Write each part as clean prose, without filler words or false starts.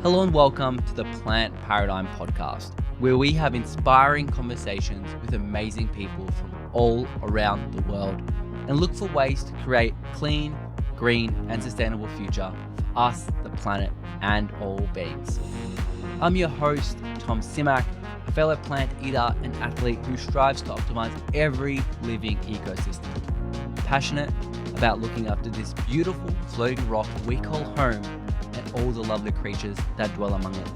Hello and welcome to the Plant Paradigm Podcast, where we have inspiring conversations with amazing people from all around the world and look for ways to create clean, green and sustainable future for us, the planet and all beings. I'm your host, Tom Simak, a fellow plant eater and athlete who strives to optimize every living ecosystem. Passionate about looking after this beautiful floating rock we call home and all the lovely creatures that dwell among it.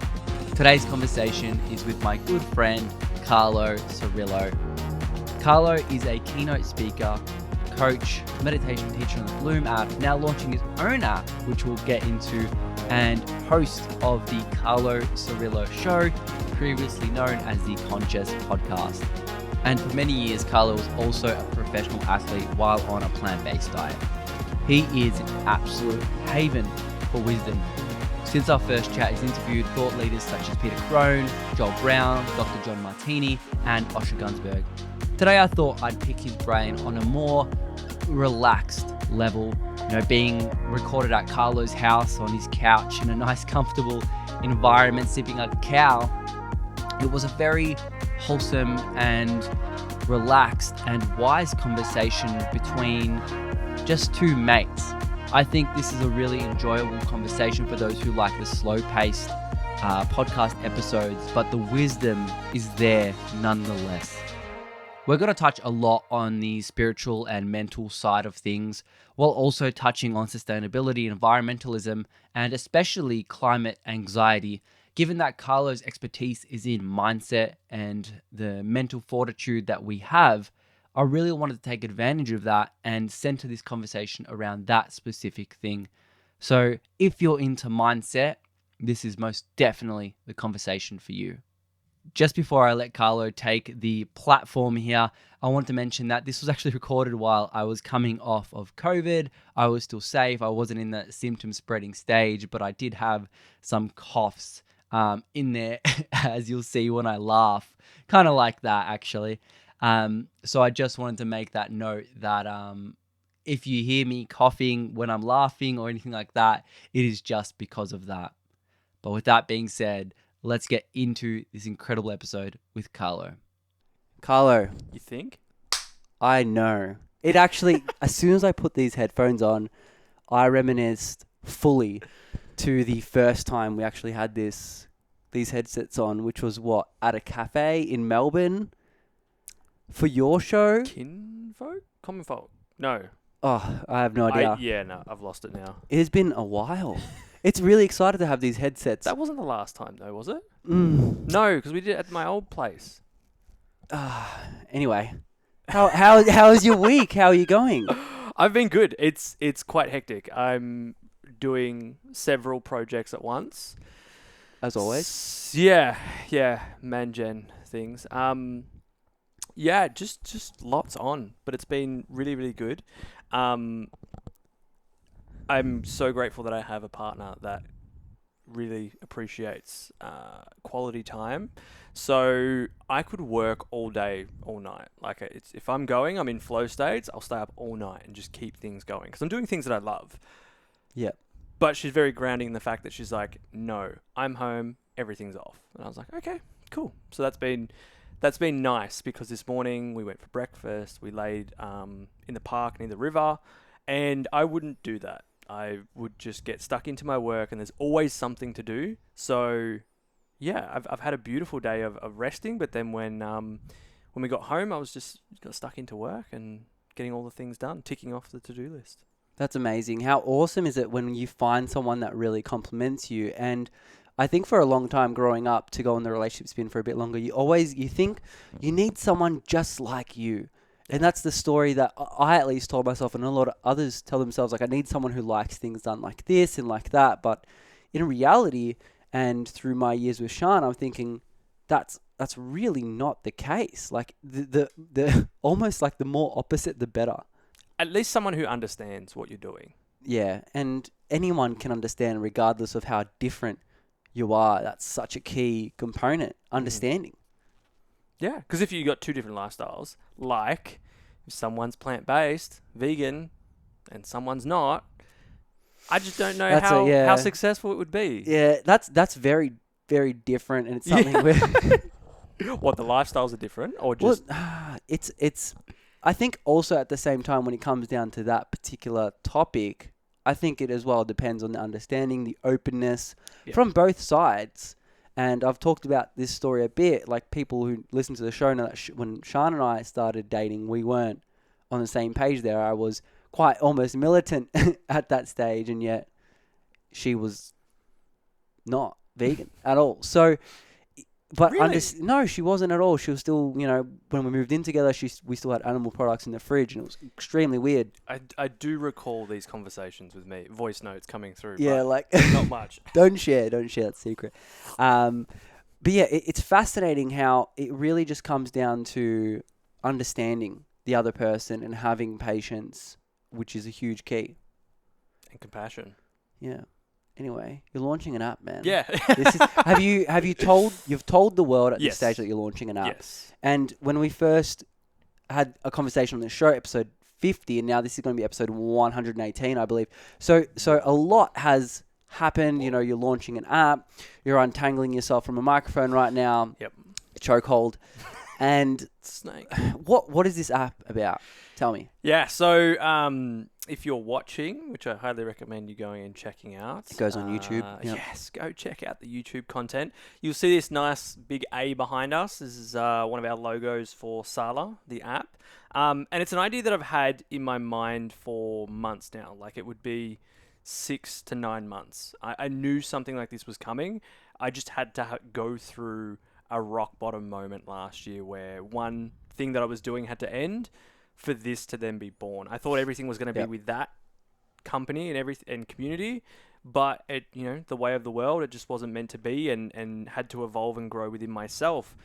Today's conversation is with my good friend, Carlo Cirillo. Carlo is a keynote speaker, coach, meditation teacher on the Bloom app, now launching his own app, which we'll get into, and host of the Carlo Cirillo Show, previously known as the Conscious Podcast. And for many years, Carlo was also a professional athlete while on a plant-based diet. He is an absolute haven for wisdom. Since our first chat, he's interviewed thought leaders such as Peter Crone, Joel Brown, Dr. Dimartini, and Osher Gunsberg. Today, I thought I'd pick his brain on a more relaxed level, being recorded at Carlo's house on his couch in a nice, comfortable environment, sipping a cacao. It was a very wholesome and relaxed and wise conversation between just two mates. I think this is a really enjoyable conversation for those who like the slow-paced podcast episodes, but the wisdom is there nonetheless. We're going to touch a lot on the spiritual and mental side of things, while also touching on sustainability, environmentalism, and especially climate anxiety, given that Carlo's expertise is in mindset and the mental fortitude that we have. I really wanted to take advantage of that and center this conversation around that specific thing. So if you're into mindset, this is most definitely the conversation for you. Just before I let Carlo take the platform here, I want to mention that this was actually recorded while I was coming off of COVID. I was still safe. I wasn't in the symptom spreading stage, but I did have some coughs in there, as you'll see when I laugh. Kind of like that, actually. So I just wanted to make that note that if you hear me coughing when I'm laughing or anything like that, it is just because of that. But with that being said, let's get into this incredible episode with Carlo. Carlo. You think? I know. It actually, as soon as I put these headphones on, I reminisced fully to the first time we actually had these headsets on, which was at a cafe in Melbourne for your show? Common Folk? No. Oh, I have no idea. I've lost it now. It has been a while. It's really excited to have these headsets. That wasn't the last time though, was it? No, because we did it at my old place. Anyway, how is your week? How are you going? I've been good. It's quite hectic. I'm doing several projects at once. As always? Yeah, man-gen things. Yeah, just lots on, but it's been really, really good. I'm so grateful that I have a partner that really appreciates quality time. So I could work all day, all night. Like if I'm in flow states, I'll stay up all night and just keep things going because I'm doing things that I love. Yeah. But she's very grounding in the fact that she's like, no, I'm home, everything's off. And I was like, okay, cool. So that's been nice because this morning we went for breakfast. We laid in the park near the river, and I wouldn't do that. I would just get stuck into my work, and there's always something to do. So, yeah, I've had a beautiful day of resting. But then when we got home, I was just got stuck into work and getting all the things done, ticking off the to-do list. That's amazing. How awesome is it when you find someone that really compliments you? And I think for a long time growing up, to go on the relationship spin for a bit longer, you think you need someone just like you. And that's the story that I at least told myself, and a lot of others tell themselves, like, I need someone who likes things done like this and like that. But in reality, and through my years with Sean, I'm thinking that's really not the case. Like the almost like the more opposite, the better. At least someone who understands what you're doing. Yeah, and anyone can understand regardless of how different you are. That's such a key component, understanding. Yeah, because if you got two different lifestyles, like if someone's plant-based, vegan, and someone's not, I just don't know That's how successful it would be. Yeah, that's very, very different, and it's something where What, the lifestyles are different, or just it's. I think also at the same time when it comes down to that particular topic, I think it as well depends on the understanding, the openness from both sides. And I've talked about this story a bit. Like people who listen to the show know that when Sean and I started dating, we weren't on the same page there. I was quite almost militant at that stage, and yet she was not vegan at all. So, but Really? no, she wasn't at all. She was still, when we moved in together, we still had animal products in the fridge, and it was extremely weird. I do recall these conversations with me, voice notes coming through. Yeah, but not much. Don't share that secret. But yeah, it's fascinating how it really just comes down to understanding the other person and having patience, which is a huge key. And compassion. Yeah. Anyway, you're launching an app, man. Yeah. You've told the world at this Yes. stage that you're launching an app. Yes. And when we first had a conversation on the show, episode 50, and now this is going to be episode 118, I believe. So a lot has happened. You're launching an app. You're untangling yourself from a microphone right now. Yep. Chokehold. And Snake. What is this app about? Tell me. Yeah. So if you're watching, which I highly recommend you going and checking out. It goes on YouTube. Yep. Yes, go check out the YouTube content. You'll see this nice big A behind us. This is one of our logos for Sala, the app. And it's an idea that I've had in my mind for months now. Like it would be 6 to 9 months. I knew something like this was coming. I just had to go through a rock bottom moment last year where one thing that I was doing had to end for this to then be born. I thought everything was going to be with that company and community, but the way of the world, it just wasn't meant to be, and had to evolve and grow within myself.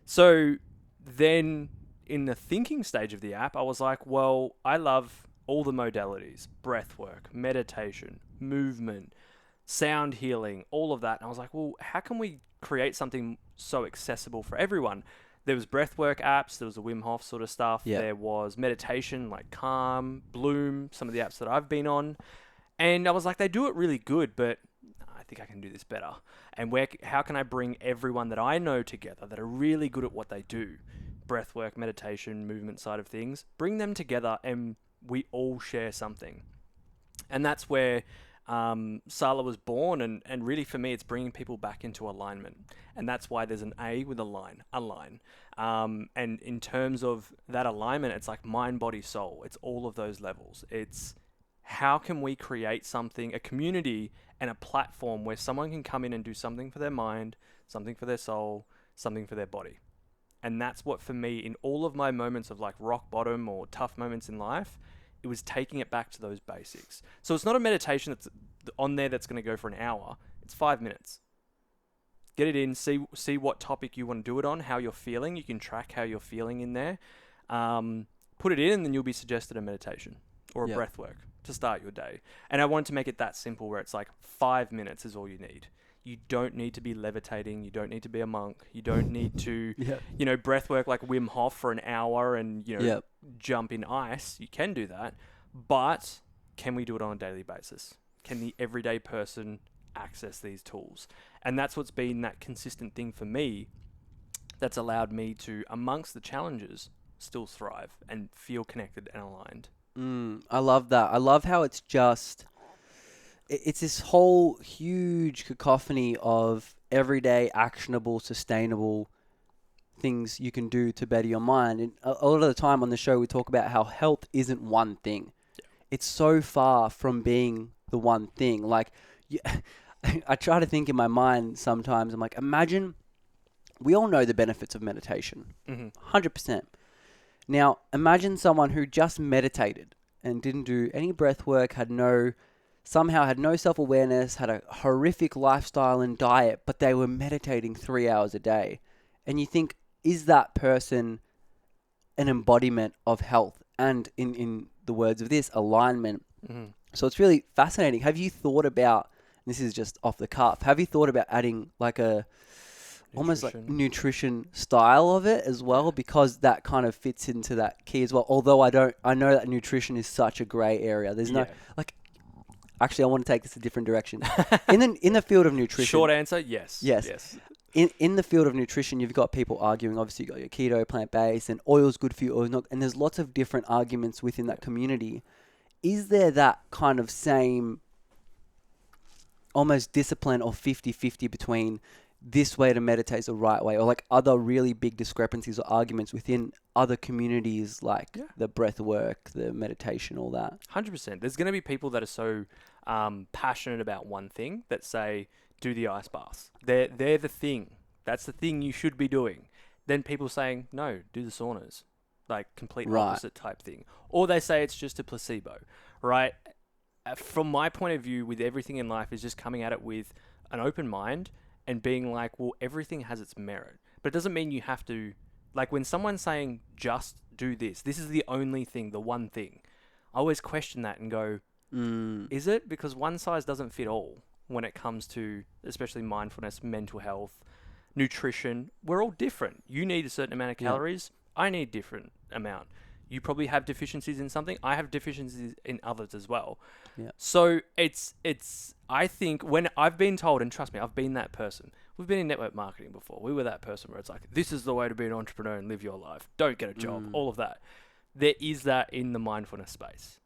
So then in the thinking stage of the app, I was like, well, I love all the modalities, breath work, meditation, movement, sound healing, all of that. And I was like, well, how can we create something so accessible for everyone? There was breathwork apps. There was the Wim Hof sort of stuff. Yep. There was meditation like Calm, Bloom, some of the apps that I've been on. And I was like, they do it really good, but I think I can do this better. And how can I bring everyone that I know together that are really good at what they do? Breathwork, meditation, movement side of things. Bring them together and we all share something. And that's where Sala was born, and really for me it's bringing people back into alignment, and that's why there's an A with a line, align. And in terms of that alignment, it's like mind, body, soul. It's all of those levels. It's how can we create something, a community and a platform where someone can come in and do something for their mind, something for their soul, something for their body. And that's what for me, in all of my moments of like rock bottom or tough moments in life, it was taking it back to those basics. So it's not a meditation that's on there that's going to go for an hour. It's 5 minutes. Get it in, see what topic you want to do it on, how you're feeling. You can track how you're feeling in there. Put it in, and then you'll be suggested a meditation or a breath work to start your day. And I wanted to make it that simple where it's like 5 minutes is all you need. You don't need to be levitating. You don't need to be a monk. You don't need to, breath work like Wim Hof for an hour and, jump in ice. You can do that. But can we do it on a daily basis? Can the everyday person access these tools? And that's what's been that consistent thing for me that's allowed me to, amongst the challenges, still thrive and feel connected and aligned. I love that. I love how it's this whole huge cacophony of everyday, actionable, sustainable things you can do to better your mind. And a lot of the time on the show, we talk about how health isn't one thing. Yeah. It's so far from being the one thing. Like, I try to think in my mind sometimes, I'm like, imagine, we all know the benefits of meditation, 100%. Now, imagine someone who just meditated and didn't do any breath work, somehow had no self-awareness, had a horrific lifestyle and diet, but they were meditating 3 hours a day. And you think, is that person an embodiment of health? And in the words of this, alignment. So it's really fascinating. Have you thought about, this is just off the cuff, have you thought about adding like almost like nutrition style of it as well? Because that kind of fits into that key as well. Although I know that nutrition is such a gray area. There's no, like, Actually, I want to take this a different direction. In the field of nutrition. Short answer, yes. Yes. In the field of nutrition, you've got people arguing. Obviously, you've got your keto, plant-based, and oil's good for you, oil's not. And there's lots of different arguments within that community. Is there that kind of same almost discipline or 50-50 between this way to meditate is the right way, or like other really big discrepancies or arguments within other communities, like the breath work, the meditation, all that? 100%. There's going to be people that are so passionate about one thing that say, do the ice baths. They're the thing. That's the thing you should be doing. Then people saying, no, do the saunas. Like complete opposite type thing. Or they say it's just a placebo, right? From my point of view, with everything in life is just coming at it with an open mind and being like, well, everything has its merit. But it doesn't mean you have to, like when someone's saying, just do this is the only thing, the one thing. I always question that and go, is it? Because one size doesn't fit all when it comes to, especially mindfulness, mental health, nutrition. We're all different. You need a certain amount of calories. I need different amount. You probably have deficiencies in something. I have deficiencies in others as well. Yeah. So it's, I think when I've been told, and trust me, I've been that person. We've been in network marketing before. We were that person where it's like, this is the way to be an entrepreneur and live your life. Don't get a job. All of that. There is that in the mindfulness space.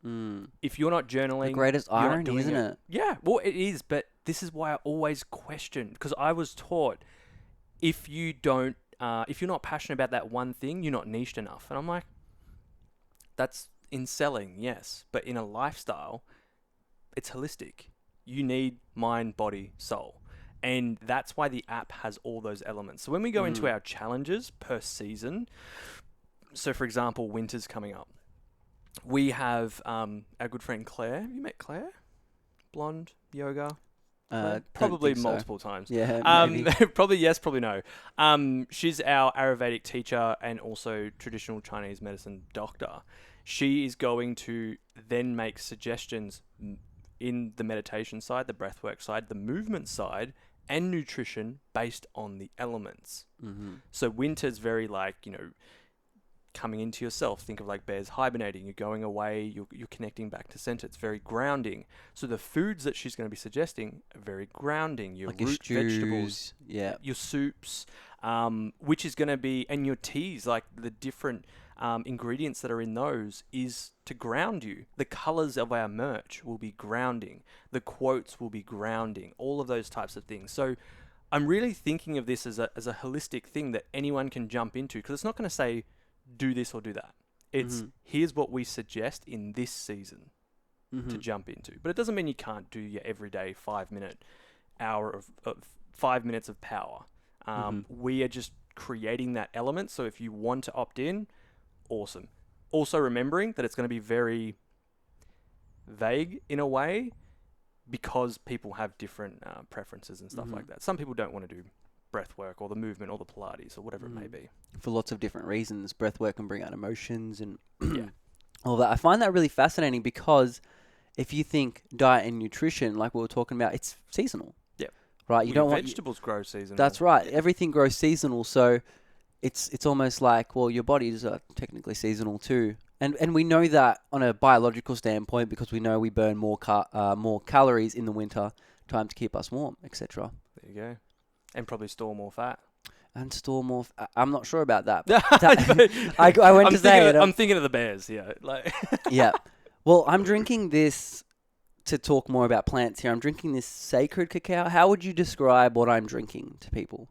If you're not journaling, the greatest irony, isn't it? Yeah, well, it is. But this is why I always question, because I was taught if you don't, if you're not passionate about that one thing, you're not niched enough. And I'm like, that's in selling, yes, but in a lifestyle, it's holistic. You need mind, body, soul. And that's why the app has all those elements. So when we go into our challenges per season, so for example, winter's coming up. We have our good friend Claire. Have you met Claire? Blonde, yoga? Probably multiple times. Yeah, maybe. Probably yes, probably no. She's our Ayurvedic teacher and also traditional Chinese medicine doctor. She is going to then make suggestions in the meditation side, the breathwork side, the movement side, and nutrition based on the elements. So winter's very like, coming into yourself. Think of like bears hibernating. You're going away. You're connecting back to center. It's very grounding. So the foods that she's going to be suggesting are very grounding. Your like root your stews, vegetables, your soups, which is going to be, and your teas, like the different ingredients that are in those is to ground you. The colors of our merch will be grounding. The quotes will be grounding. All of those types of things. So I'm really thinking of this as a holistic thing that anyone can jump into, because it's not going to say do this or do that. It's here's what we suggest in this season to jump into. But it doesn't mean you can't do your everyday 5-minute hour of 5 minutes of power. We are just creating that element. So if you want to opt in, awesome. Also remembering that it's going to be very vague in a way, because people have different preferences and stuff like that. Some people don't want to do breath work or the movement or the Pilates or whatever it may be. For lots of different reasons. Breath work can bring out emotions and all that. I find that really fascinating, because if you think diet and nutrition, like we were talking about, it's seasonal. Yeah. Right? You don't want vegetables grow seasonal. That's right. Everything grows seasonal. So it's almost like, well, your bodies are technically seasonal too. And we know that on a biological standpoint, because we know we burn more calories in the winter time to keep us warm, etc. There you go. And probably store more fat. And store more. I'm not sure about that. I went to say it. I'm thinking of the bears. Yeah. Yeah. Well, I'm drinking this to talk more about plants here. I'm drinking this sacred cacao. How would you describe what I'm drinking to people?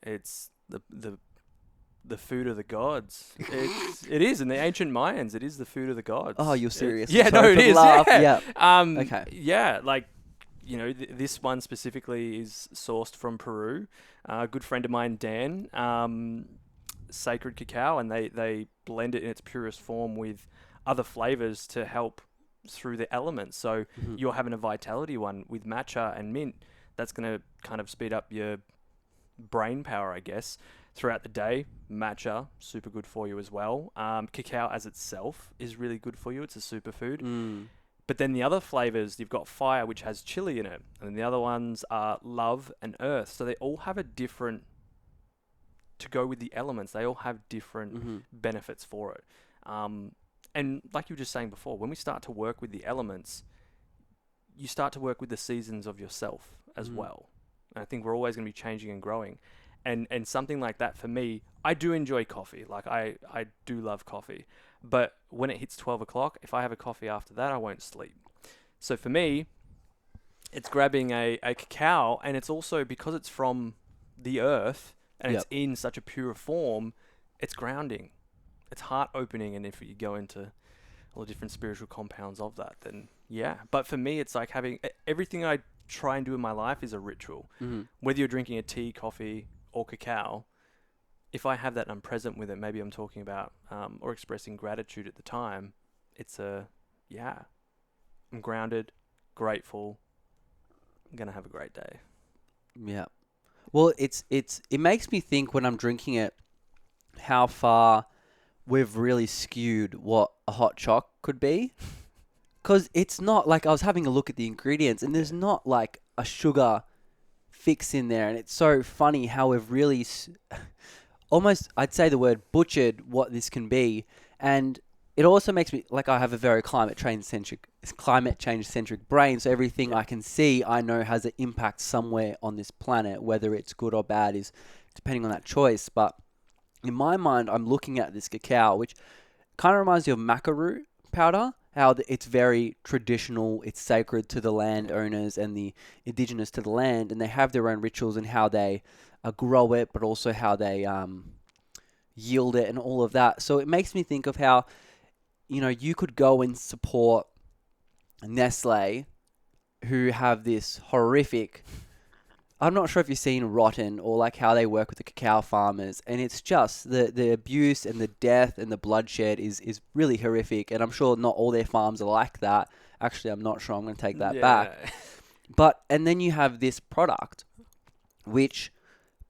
It's the food of the gods. It is in the ancient Mayans. It is the food of the gods. Oh, you're serious? Yeah. No, it is. Yeah. Okay. Yeah. Like, this one specifically is sourced from Peru. A good friend of mine, Dan, sacred cacao, and they blend it in its purest form with other flavors to help through the elements. So you're having a vitality one with matcha and mint. That's going to kind of speed up your brain power, I guess, throughout the day. Matcha, super good for you as well. Cacao as itself is really good for you. It's a superfood. But then the other flavors, you've got fire, which has chili in it. And then the other ones are love and earth. So they all have a different, to go with the elements, they all have different benefits for it. And like you were just saying before, when we start to work with the elements, you start to work with the seasons of yourself as well. And I think we're always going to be changing and growing. And something like that for me, I do enjoy coffee. Like I do love coffee. But when it hits 12 o'clock, if I have a coffee after that, I won't sleep. So for me, it's grabbing a cacao, and it's also because it's from the earth and it's in such a pure form, it's grounding. It's heart opening. And if you go into all the different spiritual compounds of that, then yeah. But for me, it's like having everything I try and do in my life is a ritual. Whether you're drinking a tea, coffee, or cacao, if I have that and I'm present with it, maybe I'm talking about or expressing gratitude at the time, it's I'm grounded, grateful, I'm going to have a great day. Yeah. Well, it makes me think when I'm drinking it how far we've really skewed what a hot choc could be. Because it's not like, I was having a look at the ingredients and there's not like a sugar fix in there. And it's so funny how we've really almost, I'd say the word butchered what this can be. And it also makes me, like, I have a very climate change centric brain. So everything I can see, I know has an impact somewhere on this planet. Whether it's good or bad is depending on that choice. But in my mind, I'm looking at this cacao, which kind of reminds you of macaroon powder. How it's very traditional, it's sacred to the landowners and the indigenous to the land, and they have their own rituals and how they grow it, but also how they yield it and all of that. So it makes me think of how, you know, you could go and support Nestle, who have this horrific, I'm not sure if you've seen Rotten or like how they work with the cacao farmers, and it's just the abuse and the death and the bloodshed is really horrific, and I'm sure not all their farms are like that. Actually, I'm not sure. I'm going to take that back. But, and then you have this product, which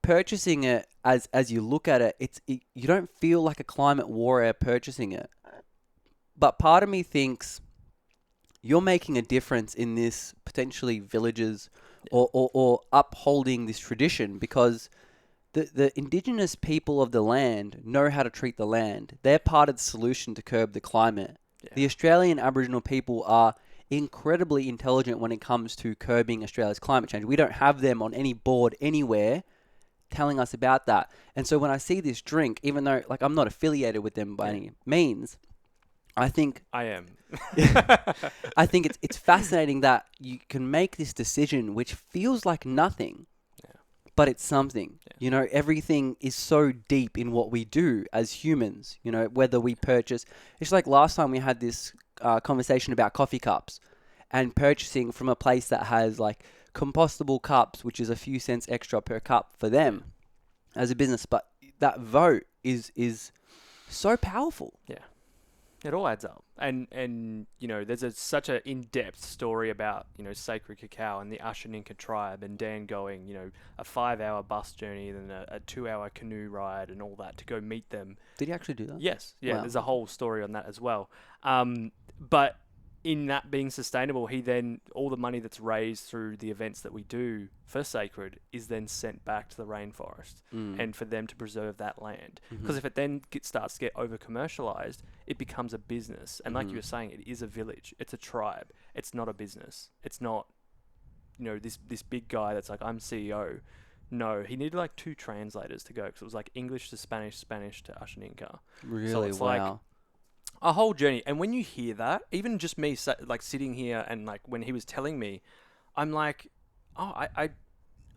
purchasing it as you look at it, you don't feel like a climate warrior purchasing it. But part of me thinks you're making a difference in this potentially villages or upholding this tradition, because the indigenous people of the land know how to treat the land. They're part of the solution to curb the climate. Yeah. The Australian Aboriginal people are incredibly intelligent when it comes to curbing Australia's climate change. We don't have them on any board anywhere telling us about that. And so when I see this drink, even though like I'm not affiliated with them by any means, I think I am. I think it's fascinating that you can make this decision which feels like nothing, but it's something. Yeah. You know, everything is so deep in what we do as humans. You know, whether we purchase, it's like last time we had this conversation about coffee cups and purchasing from a place that has like compostable cups, which is a few cents extra per cup for them as a business. But that vote is so powerful. Yeah. It all adds up. And you know, there's such an in-depth story about, you know, sacred cacao and the Ashaninka tribe and Dan going, you know, a 5-hour bus journey, then a 2-hour canoe ride and all that to go meet them. Did he actually do that? Yes. Yeah, wow. There's a whole story on that as well. But in that being sustainable, he then, all the money that's raised through the events that we do for Sacred is then sent back to the rainforest and for them to preserve that land. Because if it then starts to get over-commercialized, it becomes a business. And like you were saying, it is a village. It's a tribe. It's not a business. It's not, you know, this big guy that's like, I'm CEO. No, he needed like 2 translators to go, because it was like English to Spanish, Spanish to Ashaninka. Really? So it's like a whole journey. And when you hear that, even just me like sitting here and like when he was telling me, I'm like, oh,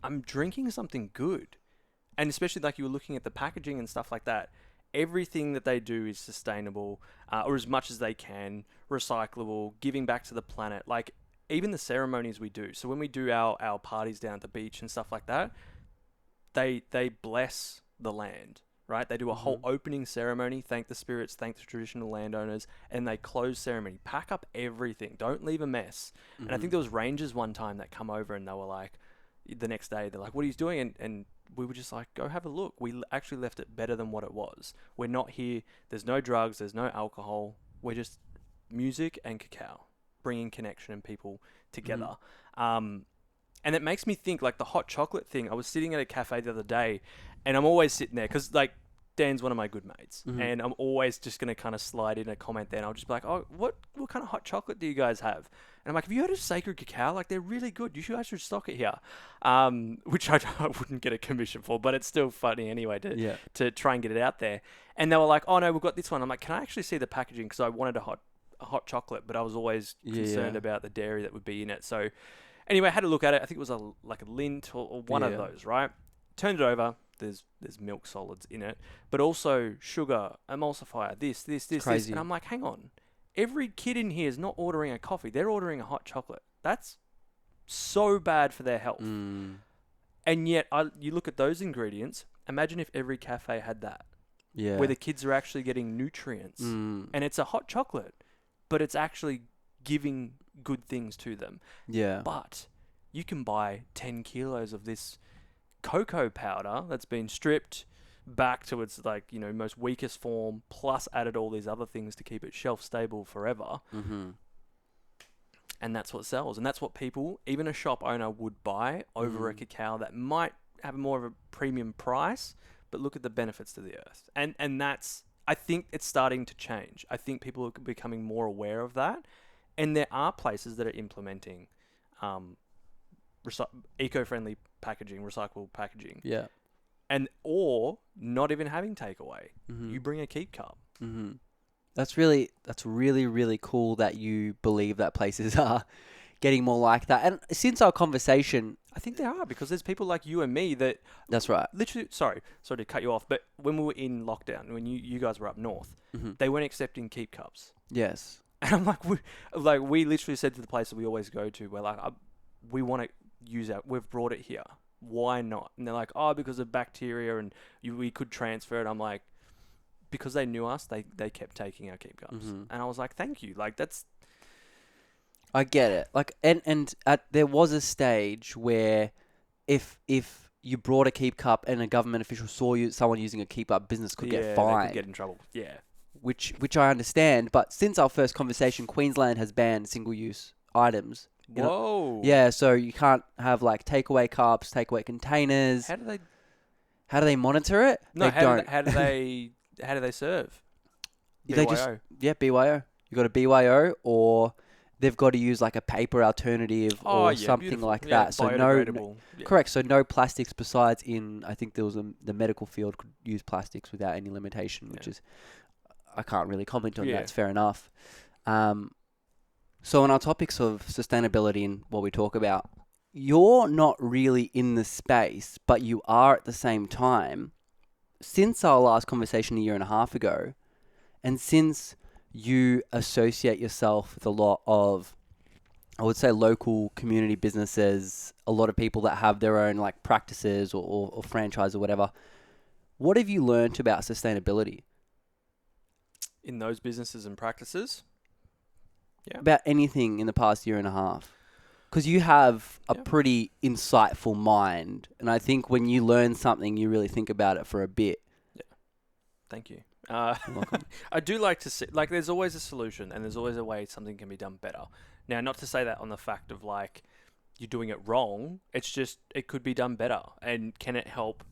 I'm drinking something good. And especially like you were looking at the packaging and stuff like that, everything that they do is sustainable, or as much as they can, recyclable, giving back to the planet. Like even the ceremonies we do. So when we do our parties down at the beach and stuff like that, they bless the land. Right? They do a whole opening ceremony, thank the spirits, thank the traditional landowners, and they close ceremony. Pack up everything. Don't leave a mess. And I think there was rangers one time that come over and they were like, the next day, they're like, what are you doing? And we were just like, go have a look. We actually left it better than what it was. We're not here. There's no drugs. There's no alcohol. We're just music and cacao, bringing connection and people together. And it makes me think like the hot chocolate thing. I was sitting at a cafe the other day and I'm always sitting there because like Dan's one of my good mates, Mhm. and I'm always just going to kind of slide in a comment there, and I'll just be like, oh, what kind of hot chocolate do you guys have? And I'm like, have you heard of Sacred Cacao? Like, they're really good. You guys should stock it here. Which I wouldn't get a commission for, but it's still funny anyway to try and get it out there. And they were like, oh, no, we've got this one. I'm like, can I actually see the packaging? Because I wanted a hot chocolate, but I was always concerned about the dairy that would be in it. So anyway, I had a look at it. I think it was like a Lindt or one of those, right? Turned it over. There's milk solids in it, but also sugar, emulsifier, this, Crazy. and I'm like, hang on, every kid in here is not ordering a coffee; they're ordering a hot chocolate. That's so bad for their health. And yet, you look at those ingredients. Imagine if every cafe had that, where the kids are actually getting nutrients, and it's a hot chocolate, but it's actually giving good things to them. Yeah. But you can buy 10 kilos of this cocoa powder that's been stripped back to its most weakest form, plus added all these other things to keep it shelf stable forever. And that's what sells, and that's what people, even a shop owner, would buy over a cacao that might have more of a premium price, but look at the benefits to the earth. And that's, I think it's starting to change. I think people are becoming more aware of that, and there are places that are implementing eco-friendly packaging, recyclable packaging. Yeah. Or not even having takeaway. You bring a keep cup. That's really, really cool that you believe that places are getting more like that. And since our conversation, I think they are, because there's people like you and me that... That's right. Literally, sorry to cut you off, but when we were in lockdown, when you guys were up north, they weren't accepting keep cups. Yes. And I'm like, we literally said to the place that we always go to, we're like, we want to use we've brought it here. Why not? And they're like, oh, because of bacteria and we could transfer it. I'm like, because they knew us, they kept taking our keep cups. And I was like, thank you. Like, that's... I get it. Like, and there was a stage where if you brought a keep cup and a government official saw someone using a keep up, business could get fined. They could get in trouble. Yeah. Which I understand. But since our first conversation, Queensland has banned single-use items. Whoa. Yeah, so you can't have like takeaway cups, takeaway containers. How do they monitor it? No, they don't. How do they serve? They just BYO. You got a BYO, or they've got to use like a paper alternative or something beautiful. like that. So biodegradable. Correct. So no plastics besides I think there was the medical field could use plastics without any limitation, which is, I can't really comment on that. It's fair enough. So on our topics of sustainability and what we talk about, you're not really in the space, but you are at the same time. Since our last conversation a year and a half ago, and since you associate yourself with a lot of, I would say, local community businesses, a lot of people that have their own like practices or franchise or whatever, what have you learned about sustainability? In those businesses and practices? Yeah. About anything in the past year and a half? Because you have a pretty insightful mind, and I think when you learn something, you really think about it for a bit. Yeah. Thank you. I do like to see, like, there's always a solution, and there's always a way something can be done better. Now, not to say that on the fact of like you're doing it wrong. It's just it could be done better, and can it help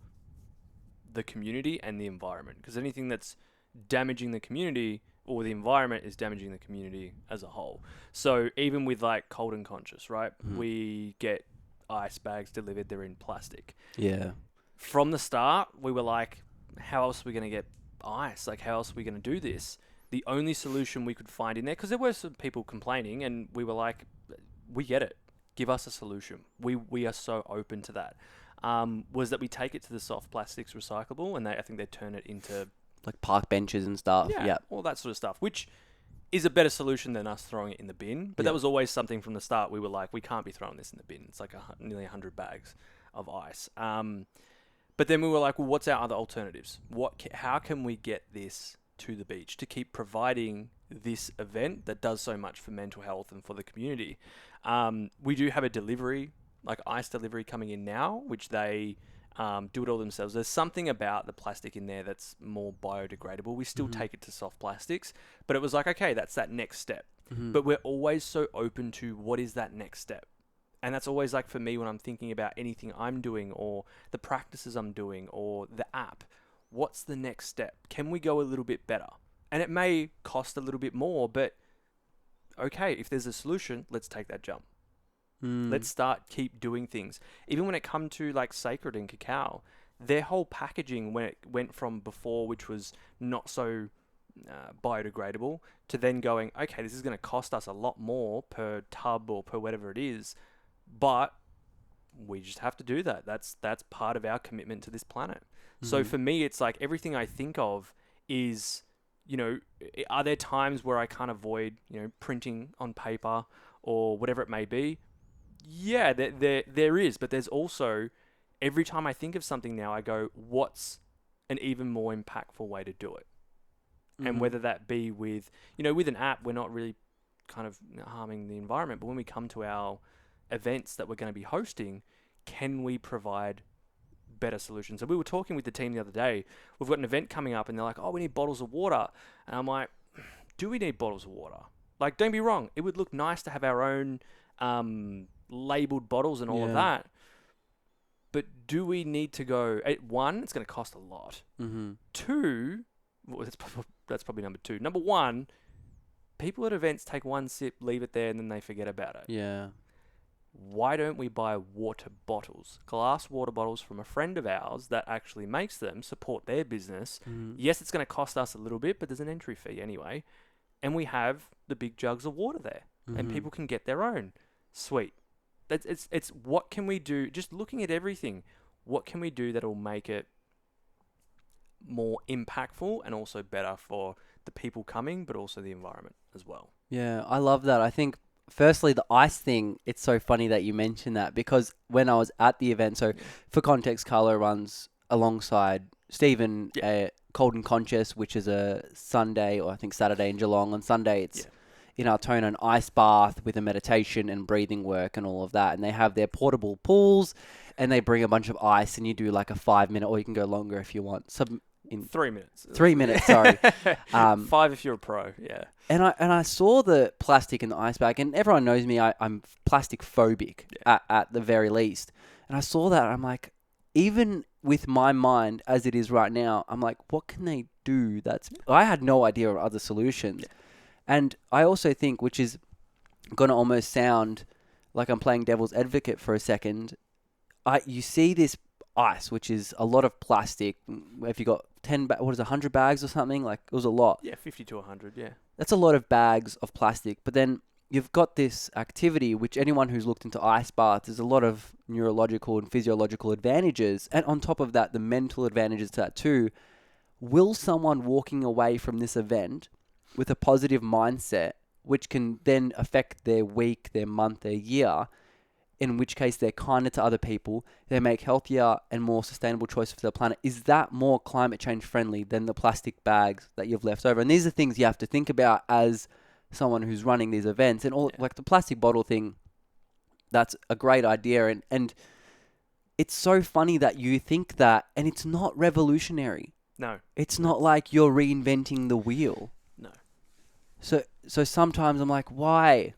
the community and the environment? Because anything that's damaging the community or the environment is damaging the community as a whole. So even with like Cold and Conscious, right? We get ice bags delivered, they're in plastic. Yeah. From the start, we were like, how else are we going to get ice? Like, how else are we going to do this? The only solution we could find in there, because there were some people complaining, and we were like, we get it. Give us a solution. We are so open to that. Was that we take it to the soft plastics recyclable, and I think they turn it into like park benches and stuff. Yeah. All that sort of stuff, which is a better solution than us throwing it in the bin. But that was always something from the start. We were like, we can't be throwing this in the bin. It's like nearly 100 bags of ice. But then we were like, well, what's our other alternatives? How can we get this to the beach to keep providing this event that does so much for mental health and for the community? We do have a delivery, like ice delivery coming in now, which they do it all themselves. There's something about the plastic in there that's more biodegradable. We still take it to soft plastics, but it was like, okay, that's that next step. But we're always so open to what is that next step. And that's always like for me when I'm thinking about anything I'm doing or the practices I'm doing or the app, what's the next step? Can we go a little bit better? And it may cost a little bit more, but okay, if there's a solution, let's take that jump. Let's keep doing things. Even when it come to like Sacred and Cacao, their whole packaging, when it went from before, which was not so biodegradable, to then going, okay, this is going to cost us a lot more per tub or per whatever it is, but we just have to do that. That's part of our commitment to this planet. So for me, it's like everything I think of is, you know, are there times where I can't avoid, you know, printing on paper or whatever it may be? Yeah, there is, but there's also, every time I think of something now, I go, what's an even more impactful way to do it? And whether that be with, you know, with an app, we're not really kind of harming the environment, but when we come to our events that we're going to be hosting, can we provide better solutions? So we were talking with the team the other day, we've got an event coming up and they're like, oh, we need bottles of water. And I'm like, do we need bottles of water? Like, don't be wrong, it would look nice to have our own labeled bottles and all of that, but do we need to go, one, it's going to cost a lot. Two, well, that's probably number two. Number one, people at events take one sip, leave it there, and then they forget about it. Yeah. Why don't we buy water bottles, glass water bottles from a friend of ours that actually makes them, support their business? Yes, it's going to cost us a little bit, but there's an entry fee anyway. And we have the big jugs of water there, and people can get their own. Sweet. It's what can we do? Just looking at everything, what can we do that will make it more impactful and also better for the people coming, but also the environment as well? Yeah, I love that. I think, firstly, the ice thing, it's so funny that you mentioned that, because when I was at the event, so for context, Carlo runs alongside Stephen Cold and Conscious, which is a Sunday or I think Saturday in Geelong. On Sunday, it's in Altona, an ice bath with a meditation and breathing work and all of that. And they have their portable pools and they bring a bunch of ice and you do like a 5-minute, or you can go longer if you want. In 3 minutes. 3 minutes, sorry. 5 if you're a pro, yeah. And I saw the plastic in the ice bag, and everyone knows me, I'm plastic phobic at the very least. And I saw that, and I'm like, even with my mind as it is right now, I'm like, what can they do? I had no idea of other solutions. And I also think, which is going to almost sound like I'm playing devil's advocate for a second, you see this ice, which is a lot of plastic. If you got 100 bags or something, like it was a lot. Yeah, 50 to 100, yeah. That's a lot of bags of plastic. But then you've got this activity, which anyone who's looked into ice baths, there's a lot of neurological and physiological advantages. And on top of that, the mental advantages to that too. Will someone walking away from this event with a positive mindset, which can then affect their week, their month, their year, in which case they're kinder to other people, they make healthier and more sustainable choices for the planet, is that more climate change friendly than the plastic bags that you've left over? And these are things you have to think about as someone who's running these events. And all like the plastic bottle thing, that's a great idea. And it's so funny that you think that, and it's not revolutionary. No. It's not like you're reinventing the wheel. No. So sometimes I'm like, why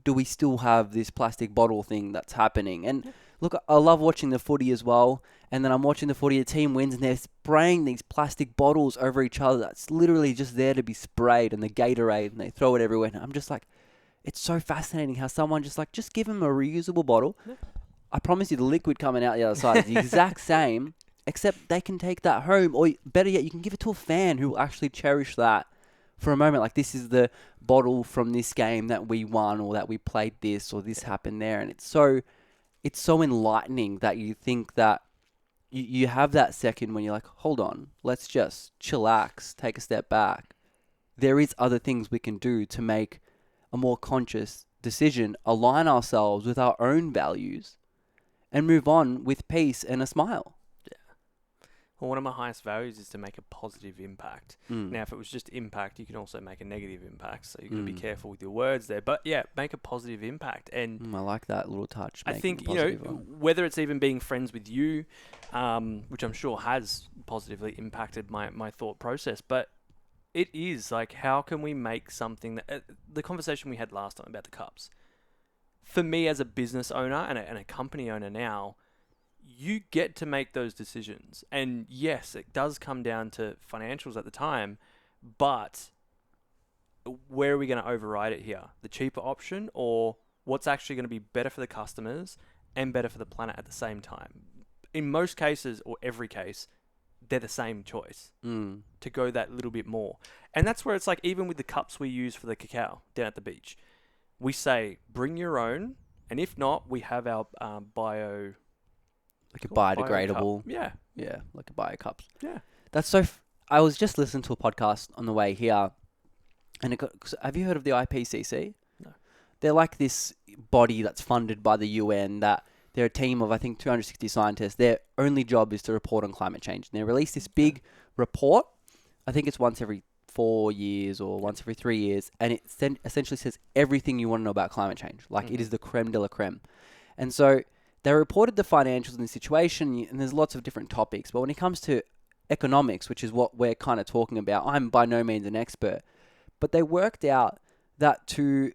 do we still have this plastic bottle thing that's happening? And look, I love watching the footy as well. And then I'm watching the footy, the team wins, and they're spraying these plastic bottles over each other. That's literally just there to be sprayed, and the Gatorade, and they throw it everywhere. And I'm just like, it's so fascinating how someone just give them a reusable bottle. Yeah. I promise you the liquid coming out the other side is the exact same, except they can take that home. Or better yet, you can give it to a fan who will actually cherish that for a moment. Like, this is the bottle from this game that we won, or that we played this, or this happened there. And it's so enlightening that you think that you have that second when you're like, hold on, let's just chillax, take a step back. There is other things we can do to make a more conscious decision, align ourselves with our own values, and move on with peace and a smile. Well, one of my highest values is to make a positive impact. Now, if it was just impact, you can also make a negative impact. So you've got to be careful with your words there. But yeah, make a positive impact. And I like that little touch. I think, whether it's even being friends with you, which I'm sure has positively impacted my thought process, but it is like, how can we make something that, the conversation we had last time about the cups, for me as a business owner and a company owner now, you get to make those decisions. And yes, it does come down to financials at the time, but where are we going to override it here? The cheaper option, or what's actually going to be better for the customers and better for the planet at the same time? In most cases, or every case, they're the same choice to go that little bit more. And that's where it's like, even with the cups we use for the cacao down at the beach, we say, bring your own. And if not, we have our bio... Like a biodegradable. Yeah. Yeah, like a bio cups. Yeah. That's so... I was just listening to a podcast on the way here. And have you heard of the IPCC? No. They're like this body that's funded by the UN that... They're a team of, I think, 260 scientists. Their only job is to report on climate change. And they release this big report. I think it's once every 4 years or once every 3 years. And it essentially says everything you want to know about climate change. Like, it is the creme de la creme. And so they reported the financials in the situation. And there's lots of different topics. But when it comes to economics, which is what we're kind of talking about, I'm by no means an expert. But they worked out that to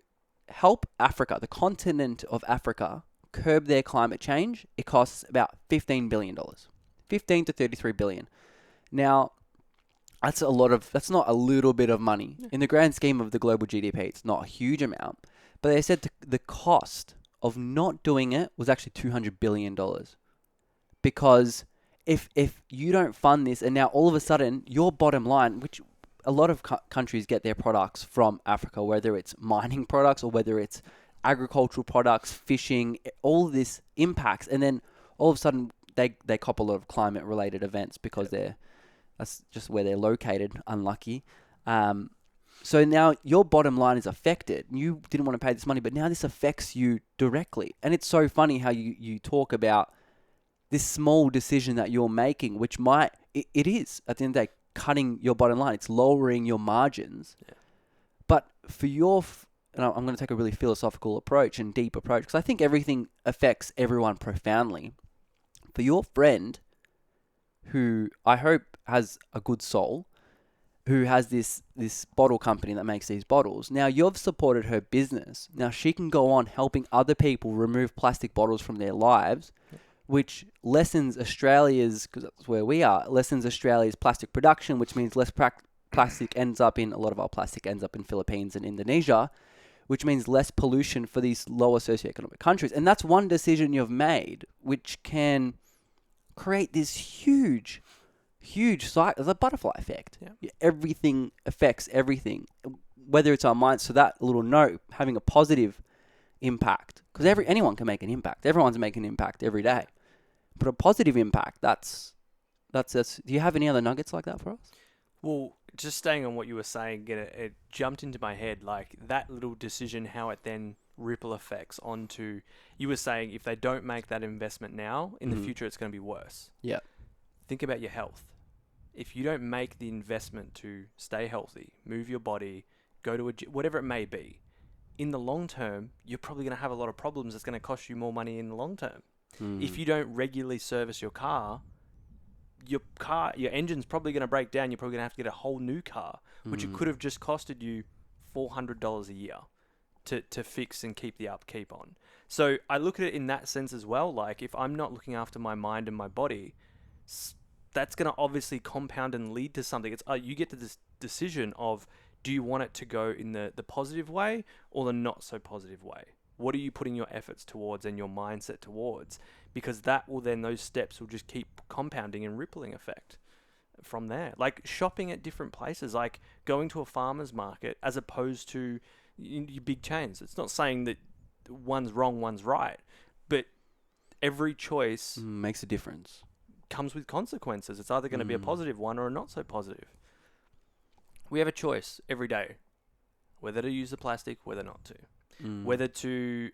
help Africa, the continent of Africa, curb their climate change, it costs about $15 billion. 15 to 33 billion. Now, that's not a little bit of money. Yeah. In the grand scheme of the global GDP, it's not a huge amount. But they said the cost of not doing it was actually $200 billion. Because if you don't fund this, and now all of a sudden, your bottom line, which a lot of countries get their products from Africa, whether it's mining products or whether it's agricultural products, fishing, all of this impacts, and then all of a sudden they cop a lot of climate related events because that's just where they're located. Unlucky. So now your bottom line is affected. You didn't want to pay this money, but now this affects you directly. And it's so funny how you talk about this small decision that you're making, which it is at the end of the day cutting your bottom line. It's lowering your margins. Yeah. But for and I'm going to take a really philosophical approach and deep approach because I think everything affects everyone profoundly. For your friend, who I hope has a good soul, who has this bottle company that makes these bottles, now you've supported her business. Now she can go on helping other people remove plastic bottles from their lives, which lessens Australia's, because that's where we are, lessens Australia's plastic production, which means less plastic ends up in, a lot of our plastic ends up in Philippines and Indonesia, which means less pollution for these lower socioeconomic countries. And that's one decision you've made, which can create this huge cycle, the butterfly effect. Yeah. Everything affects everything, whether it's our minds. So that little note, having a positive impact, because anyone can make an impact. Everyone's making an impact every day. But a positive impact, that's. Do you have any other nuggets like that for us? Well, just staying on what you were saying, it jumped into my head, like that little decision, how it then ripple effects onto, you were saying if they don't make that investment now, in the future it's going to be worse. Yeah. Think about your health. If you don't make the investment to stay healthy, move your body, go to whatever it may be, in the long term, you're probably going to have a lot of problems. It's going to cost you more money in the long term. If you don't regularly service your car, your engine's probably going to break down. You're probably going to have to get a whole new car, which it could have just costed you $400 a year to fix and keep the upkeep on. So I look at it in that sense as well. Like, if I'm not looking after my mind and my body, that's going to obviously compound and lead to something. It's you get to this decision of, do you want it to go in the positive way or the not so positive way? What are you putting your efforts towards and your mindset towards? Because that will then, those steps will just keep compounding and rippling effect from there. Like shopping at different places, like going to a farmer's market as opposed to your big chains. It's not saying that one's wrong, one's right, but every choice makes a difference. Comes with consequences. It's either going to be a positive one or a not so positive. We have a choice every day, whether to use the plastic, whether not to. Whether to,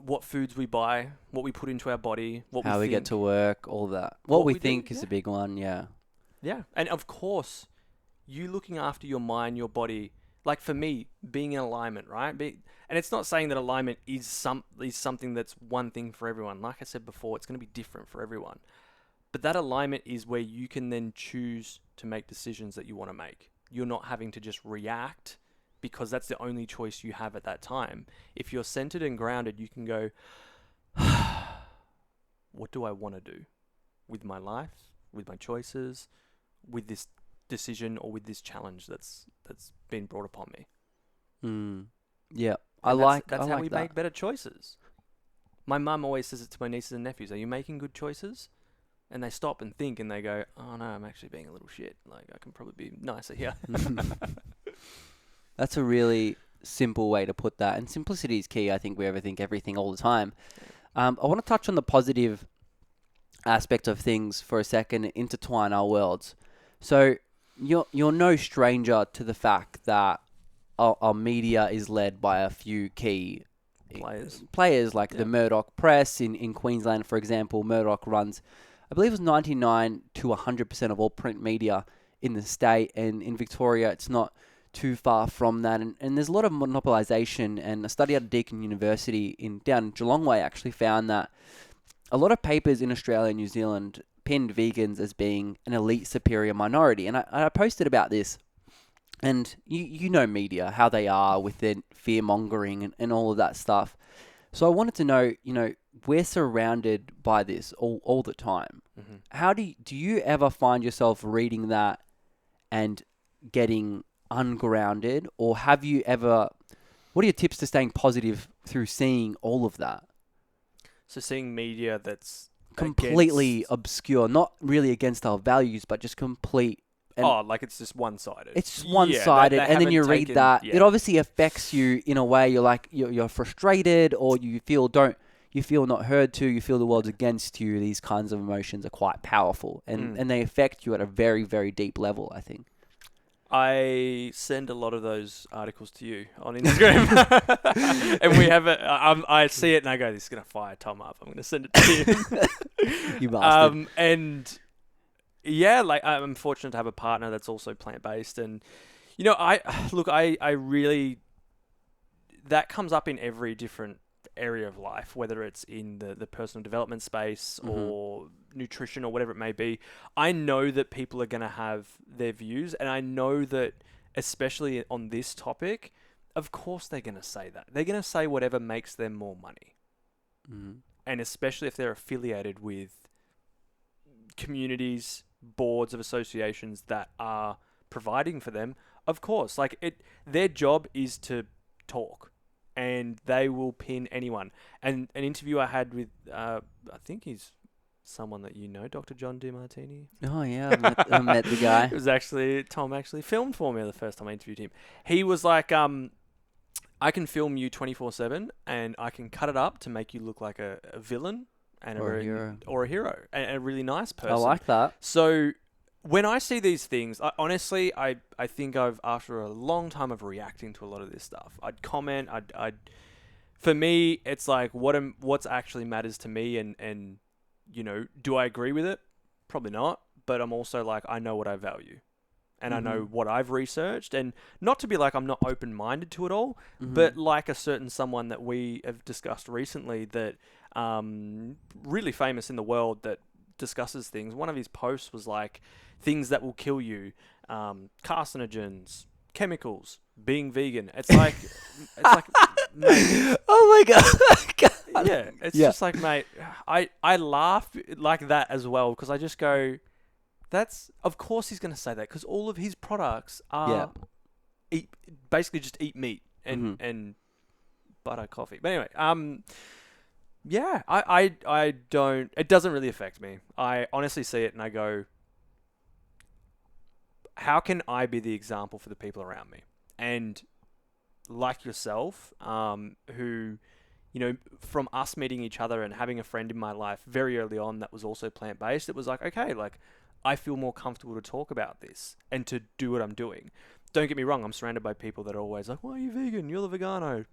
what foods we buy, what we put into our body, how we get to work, all that. What we think is a big one, yeah. Yeah, and of course, you looking after your mind, your body, like for me, being in alignment, right? And it's not saying that alignment is something that's one thing for everyone. Like I said before, it's going to be different for everyone. But that alignment is where you can then choose to make decisions that you want to make. You're not having to just react because that's the only choice you have at that time. If you're centered and grounded, you can go, what do I want to do with my life, with my choices, with this decision or with this challenge that's been brought upon me. Yeah, That's how we that. make better choices. My mum always says it to my nieces and nephews: "Are you making good choices?" And they stop and think, and they go, "Oh no, I'm actually being a little shit. Like I can probably be nicer here." That's a really simple way to put that, and simplicity is key. I think we overthink everything all the time. I want to touch on the positive aspect of things for a second and intertwine our worlds. So you're no stranger to the fact that our media is led by a few key players like the Murdoch press in Queensland, for example. Murdoch runs, I believe it was 99 to 100% of all print media in the state, and in Victoria it's not too far from that. And there's a lot of monopolisation, and a study out of Deakin University down in Geelong Way actually found that a lot of papers in Australia and New Zealand pinned vegans as being an elite superior minority. And I posted about this, and you know media, how they are with their fear-mongering and all of that stuff. So I wanted to know, we're surrounded by this all the time. Mm-hmm. How do you ever find yourself reading that and getting ungrounded, or have you ever, what are your tips to staying positive through seeing all of that? So seeing media that's completely obscure, not really against our values, but just complete. Like it's just one-sided. It's one-sided, they and then you read that. Yeah. It obviously affects you in a way. You're like, you're frustrated, or you feel not heard to. You feel the world's against you. These kinds of emotions are quite powerful, and they affect you at a very, very deep level, I think. I send a lot of those articles to you on Instagram, and we have it. I see it and I go, "This is gonna fire Tom up. I'm gonna send it to you." You bastard. And yeah, like I'm fortunate to have a partner that's also plant-based, and I really, that comes up in every different area of life, whether it's in the personal development space or nutrition or whatever it may be. I know that people are going to have their views, and I know that especially on this topic, of course they're going to say that. They're going to say whatever makes them more money. And especially if they're affiliated with communities, boards of associations that are providing for them, of course, their job is to talk. And they will pin anyone. And an interview I had with, I think he's someone that you know, Dr. John Dimartini. Oh yeah, I met the guy. It was actually, Tom actually filmed for me the first time I interviewed him. He was like, I can film you 24/7, and I can cut it up to make you look like a villain or a hero, and a really nice person. I like that. So when I see these things, honestly, I think after a long time of reacting to a lot of this stuff, I'd comment, for me, it's like, what's actually matters to me, and do I agree with it? Probably not, but I'm also like, I know what I value, and I know what I've researched, and not to be like I'm not open-minded to it all, but like a certain someone that we have discussed recently that, really famous in the world, that discusses things. One of his posts was like, things that will kill you, carcinogens, chemicals, being vegan. It's like, mate, oh my god. Yeah, it's just like, mate, I laugh like that as well, because I just go, of course he's going to say that, because all of his products are basically just eat meat and butter coffee. But anyway, yeah, I don't, it doesn't really affect me. I honestly see it and I go, how can I be the example for the people around me? And like yourself, who, from us meeting each other and having a friend in my life very early on that was also plant-based, it was like, okay, like I feel more comfortable to talk about this and to do what I'm doing. Don't get me wrong, I'm surrounded by people that are always like, why are you vegan? You're the vegano.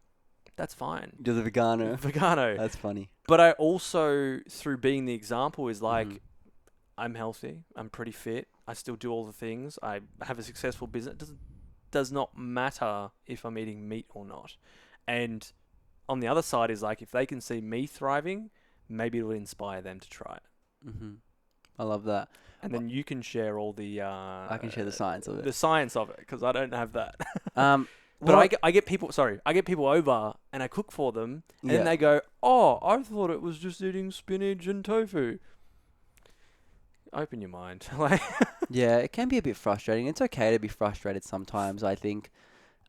That's fine. You're the vegano. Vegano. That's funny. But I also, through being the example, is like, I'm healthy. I'm pretty fit. I still do all the things. I have a successful business. It does not matter if I'm eating meat or not. And on the other side is like, if they can see me thriving, maybe it'll inspire them to try it. I love that. And then you can share all the... I can share the science of it. The science of it, because I don't have that. But Well, I get people over and I cook for them and then Yeah. they go, oh, I thought it was just eating spinach and tofu. Open your mind. Like, Yeah, it can be a bit frustrating. It's okay to be frustrated sometimes, I think.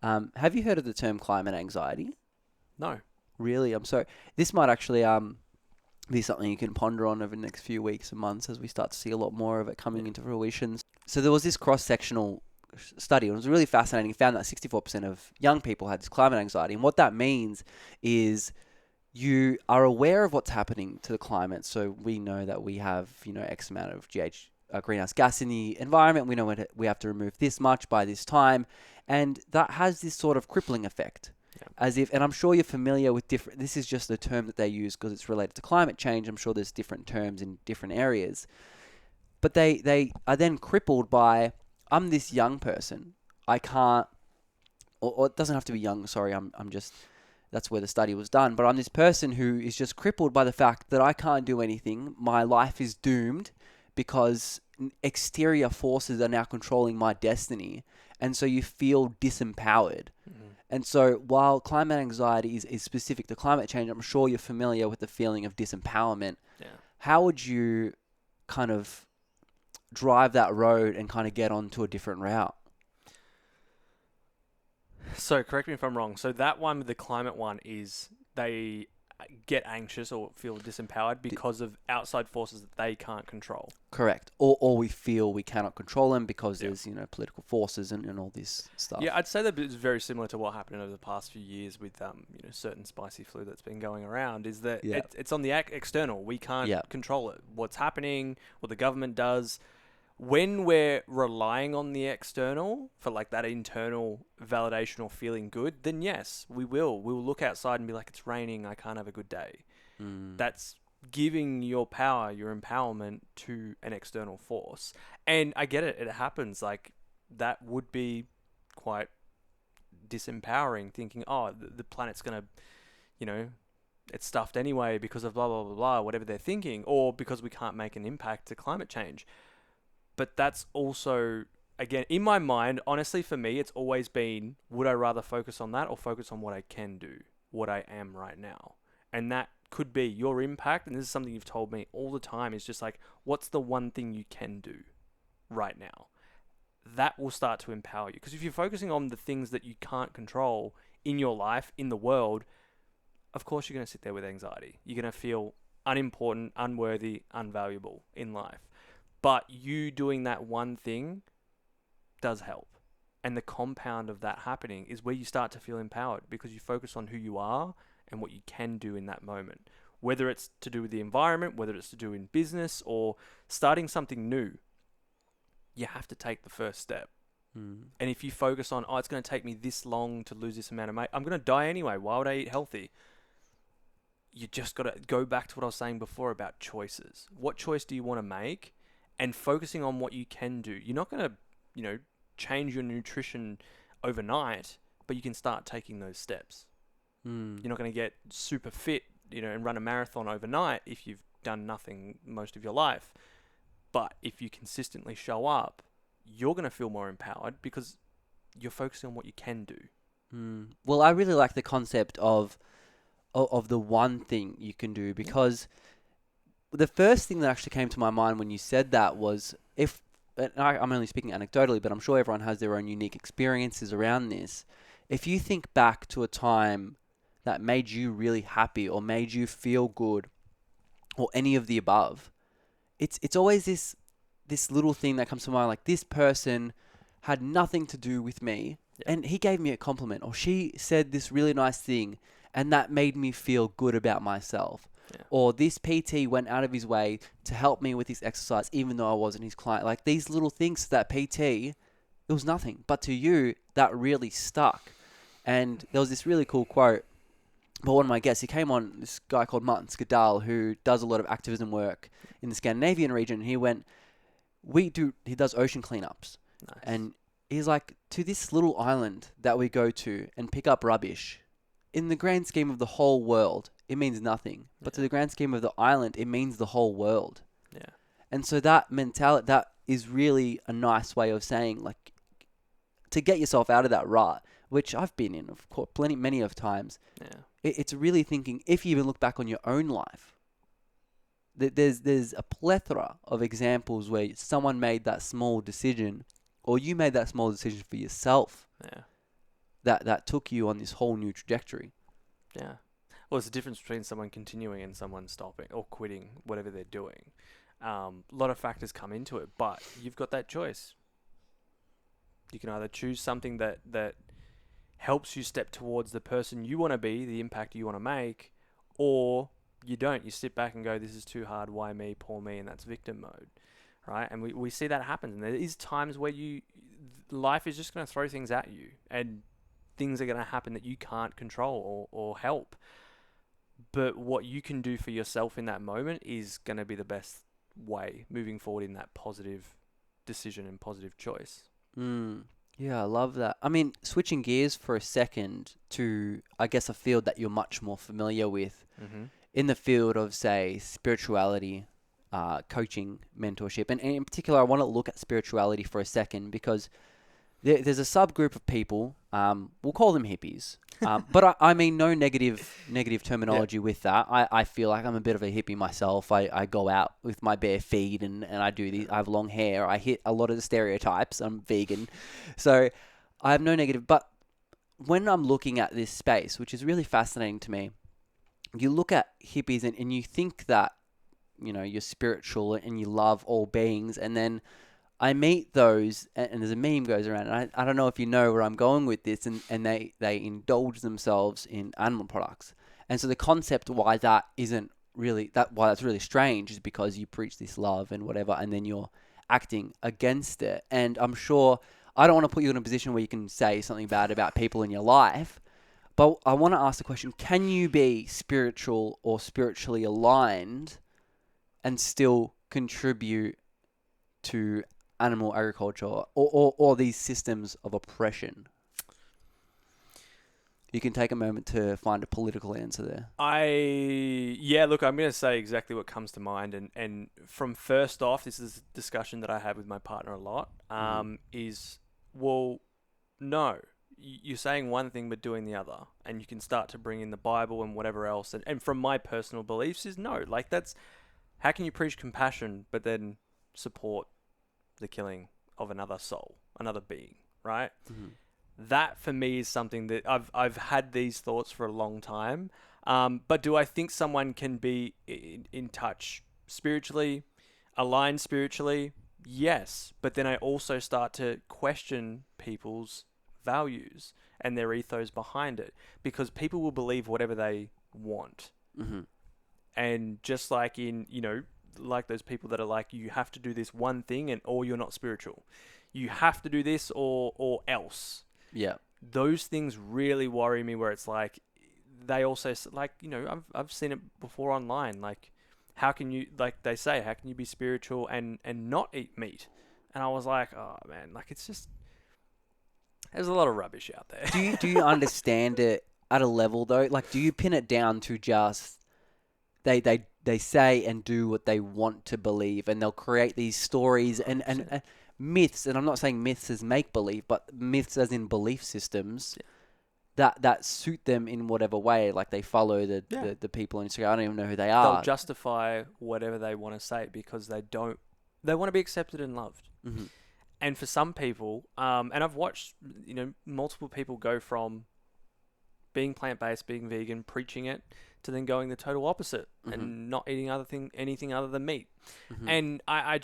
Have you heard of the term climate anxiety? no. Really? I'm sorry. This might actually be something you can ponder on over the next few weeks and months as we start to see a lot more of it coming into fruition. So there was this cross-sectional study, and it was really fascinating. It found that 64% of young people had this climate anxiety. And what that means is you are aware of what's happening to the climate. So we know that we have, X amount of greenhouse gas in the environment. We know we have to remove this much by this time. And that has this sort of crippling effect. As if, and I'm sure you're familiar with this is just a term that they use because it's related to climate change. I'm sure there's different terms in different areas. But they are then crippled by, I'm this young person. I can't, or it doesn't have to be young. Sorry, I'm just, that's where the study was done. But I'm this person who is just crippled by the fact that I can't do anything. My life is doomed because exterior forces are now controlling my destiny. And so you feel disempowered. Mm-hmm. And so while climate anxiety is specific to climate change, I'm sure you're familiar with the feeling of disempowerment. Yeah. How would you kind of drive that road and kind of get onto a different route? So correct me if I'm wrong. So that one with the climate one is they get anxious or feel disempowered because of outside forces that they can't control. Correct. Or we feel we cannot control them because there's, political forces and all this stuff. Yeah, I'd say that it's very similar to what happened over the past few years with certain spicy flu that's been going around, is that it's on the external. We can't control it. What's happening, what the government does. When we're relying on the external for like that internal validation or feeling good, then yes, we will. We'll look outside and be like, it's raining, I can't have a good day. That's giving your power, your empowerment to an external force. And I get it. It happens. Like, that would be quite disempowering, thinking, oh, the planet's going to, it's stuffed anyway because of blah, blah, blah, blah, whatever they're thinking, or because we can't make an impact to climate change. But that's also, again, in my mind, honestly, for me, it's always been, would I rather focus on that or focus on what I can do, what I am right now? And that could be your impact. And this is something you've told me all the time, is just like, what's the one thing you can do right now? That will start to empower you. Because if you're focusing on the things that you can't control in your life, in the world, of course you're going to sit there with anxiety. You're going to feel unimportant, unworthy, unvaluable in life. But you doing that one thing does help. And the compound of that happening is where you start to feel empowered, because you focus on who you are and what you can do in that moment. Whether it's to do with the environment, whether it's to do in business or starting something new, you have to take the first step. And if you focus on, it's going to take me this long to lose this amount of weight, I'm going to die anyway. Why would I eat healthy? You just got to go back to what I was saying before about choices. What choice do you want to make? And focusing on what you can do. You're not going to, change your nutrition overnight, but you can start taking those steps. You're not going to get super fit, and run a marathon overnight if you've done nothing most of your life. But if you consistently show up, you're going to feel more empowered because you're focusing on what you can do. Well, I really like the concept of the one thing you can do, because the first thing that actually came to my mind when you said that was, I'm only speaking anecdotally, but I'm sure everyone has their own unique experiences around this. If you think back to a time that made you really happy or made you feel good or any of the above, it's always this little thing that comes to mind, like, this person had nothing to do with me and he gave me a compliment, or she said this really nice thing and that made me feel good about myself. Or this PT went out of his way to help me with this exercise, even though I wasn't his client. Like, these little things to that PT, it was nothing. But to you, that really stuck. And there was this really cool quote by one of my guests. He came on, this guy called Martin Skadal, who does a lot of activism work in the Scandinavian region. He does ocean cleanups. Nice. And he's like, to this little island that we go to and pick up rubbish, in the grand scheme of the whole world, it means nothing. But to the grand scheme of the island, it means the whole world. Yeah. And so that mentality, that is really a nice way of saying, like, to get yourself out of that rut which I've been in, of course, many of times. Yeah. It's really thinking, if you even look back on your own life, there's a plethora of examples where someone made that small decision, or you made that small decision for yourself, Yeah. that took you on this whole new trajectory. Yeah. Well, it's the difference between someone continuing and someone stopping or quitting whatever they're doing. A lot of factors come into it, but you've got that choice. You can either choose something that helps you step towards the person you want to be, the impact you want to make, or you don't. You sit back and go, this is too hard. Why me? Poor me. And that's victim mode, right? And we see that happen. And there is times where life is just going to throw things at you, and things are going to happen that you can't control or help. But what you can do for yourself in that moment is going to be the best way moving forward in that positive decision and positive choice. Yeah, I love that. I mean, switching gears for a second to, I guess, a field that you're much more familiar with, in the field of, say, spirituality, coaching, mentorship. And in particular, I want to look at spirituality for a second, because there's a subgroup of people, we'll call them hippies, but I mean no negative terminology with that. I feel like I'm a bit of a hippie myself. I go out with my bare feet and I do these. I have long hair. I hit a lot of the stereotypes. I'm vegan. So I have no negative. But when I'm looking at this space, which is really fascinating to me, you look at hippies and you think that, you're spiritual and you love all beings, and then I meet those, and there's a meme goes around, and I don't know if you know where I'm going with this, and they indulge themselves in animal products. And so the concept why that's really strange is because you preach this love and whatever, and then you're acting against it. And I'm sure, I don't want to put you in a position where you can say something bad about people in your life, but I want to ask the question, can you be spiritual or spiritually aligned and still contribute to animal agriculture or these systems of oppression? You can take a moment to find a political answer there. Look, I'm going to say exactly what comes to mind. And from first off, this is a discussion that I have with my partner a lot, is, well, no, you're saying one thing but doing the other. And you can start to bring in the Bible and whatever else. And from my personal beliefs is no, like how can you preach compassion but then support the killing of another soul, another being, right? That for me is something that I've had these thoughts for a long time. But do I think someone can be in touch spiritually, aligned spiritually? Yes. But then I also start to question people's values and their ethos behind it, because people will believe whatever they want. And just like like those people that are like, you have to do this one thing or you're not spiritual. You have to do this or else. Yeah. Those things really worry me, where it's like, they also, like, I've seen it before online. Like, how can you, like they say, how can you be spiritual and not eat meat? And I was like, oh man, like, it's just, there's a lot of rubbish out there. Do you understand it at a level though? Like, do you pin it down to just, they say and do what they want to believe, and they'll create these stories and myths, and I'm not saying myths as make-believe, but myths as in belief systems that suit them in whatever way. Like, they follow the people on Instagram. I don't even know who they are. They'll justify whatever they want to say because they want to be accepted and loved. And for some people, and I've watched, multiple people go from being plant-based, being vegan, preaching it, to then going the total opposite and not eating anything other than meat. And I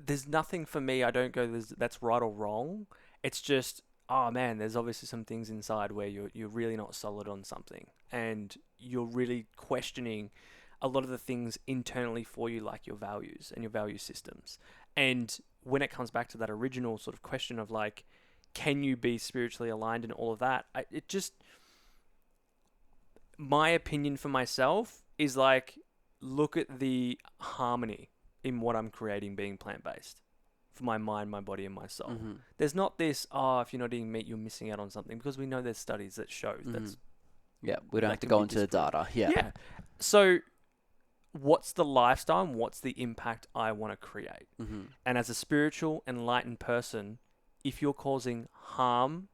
there's nothing for me. I don't go, that's right or wrong. It's just, oh man, there's obviously some things inside where you're really not solid on something, and you're really questioning a lot of the things internally for you, like your values and your value systems. And when it comes back to that original sort of question of like, can you be spiritually aligned and all of that? My opinion for myself is like, look at the harmony in what I'm creating being plant-based for my mind, my body, and my soul. There's not this, if you're not eating meat, you're missing out on something, because we know there's studies that show that's... Yeah, we don't have to go into the data. Yeah. So what's the lifestyle and what's the impact I want to create? And as a spiritual, enlightened person, if you're causing harm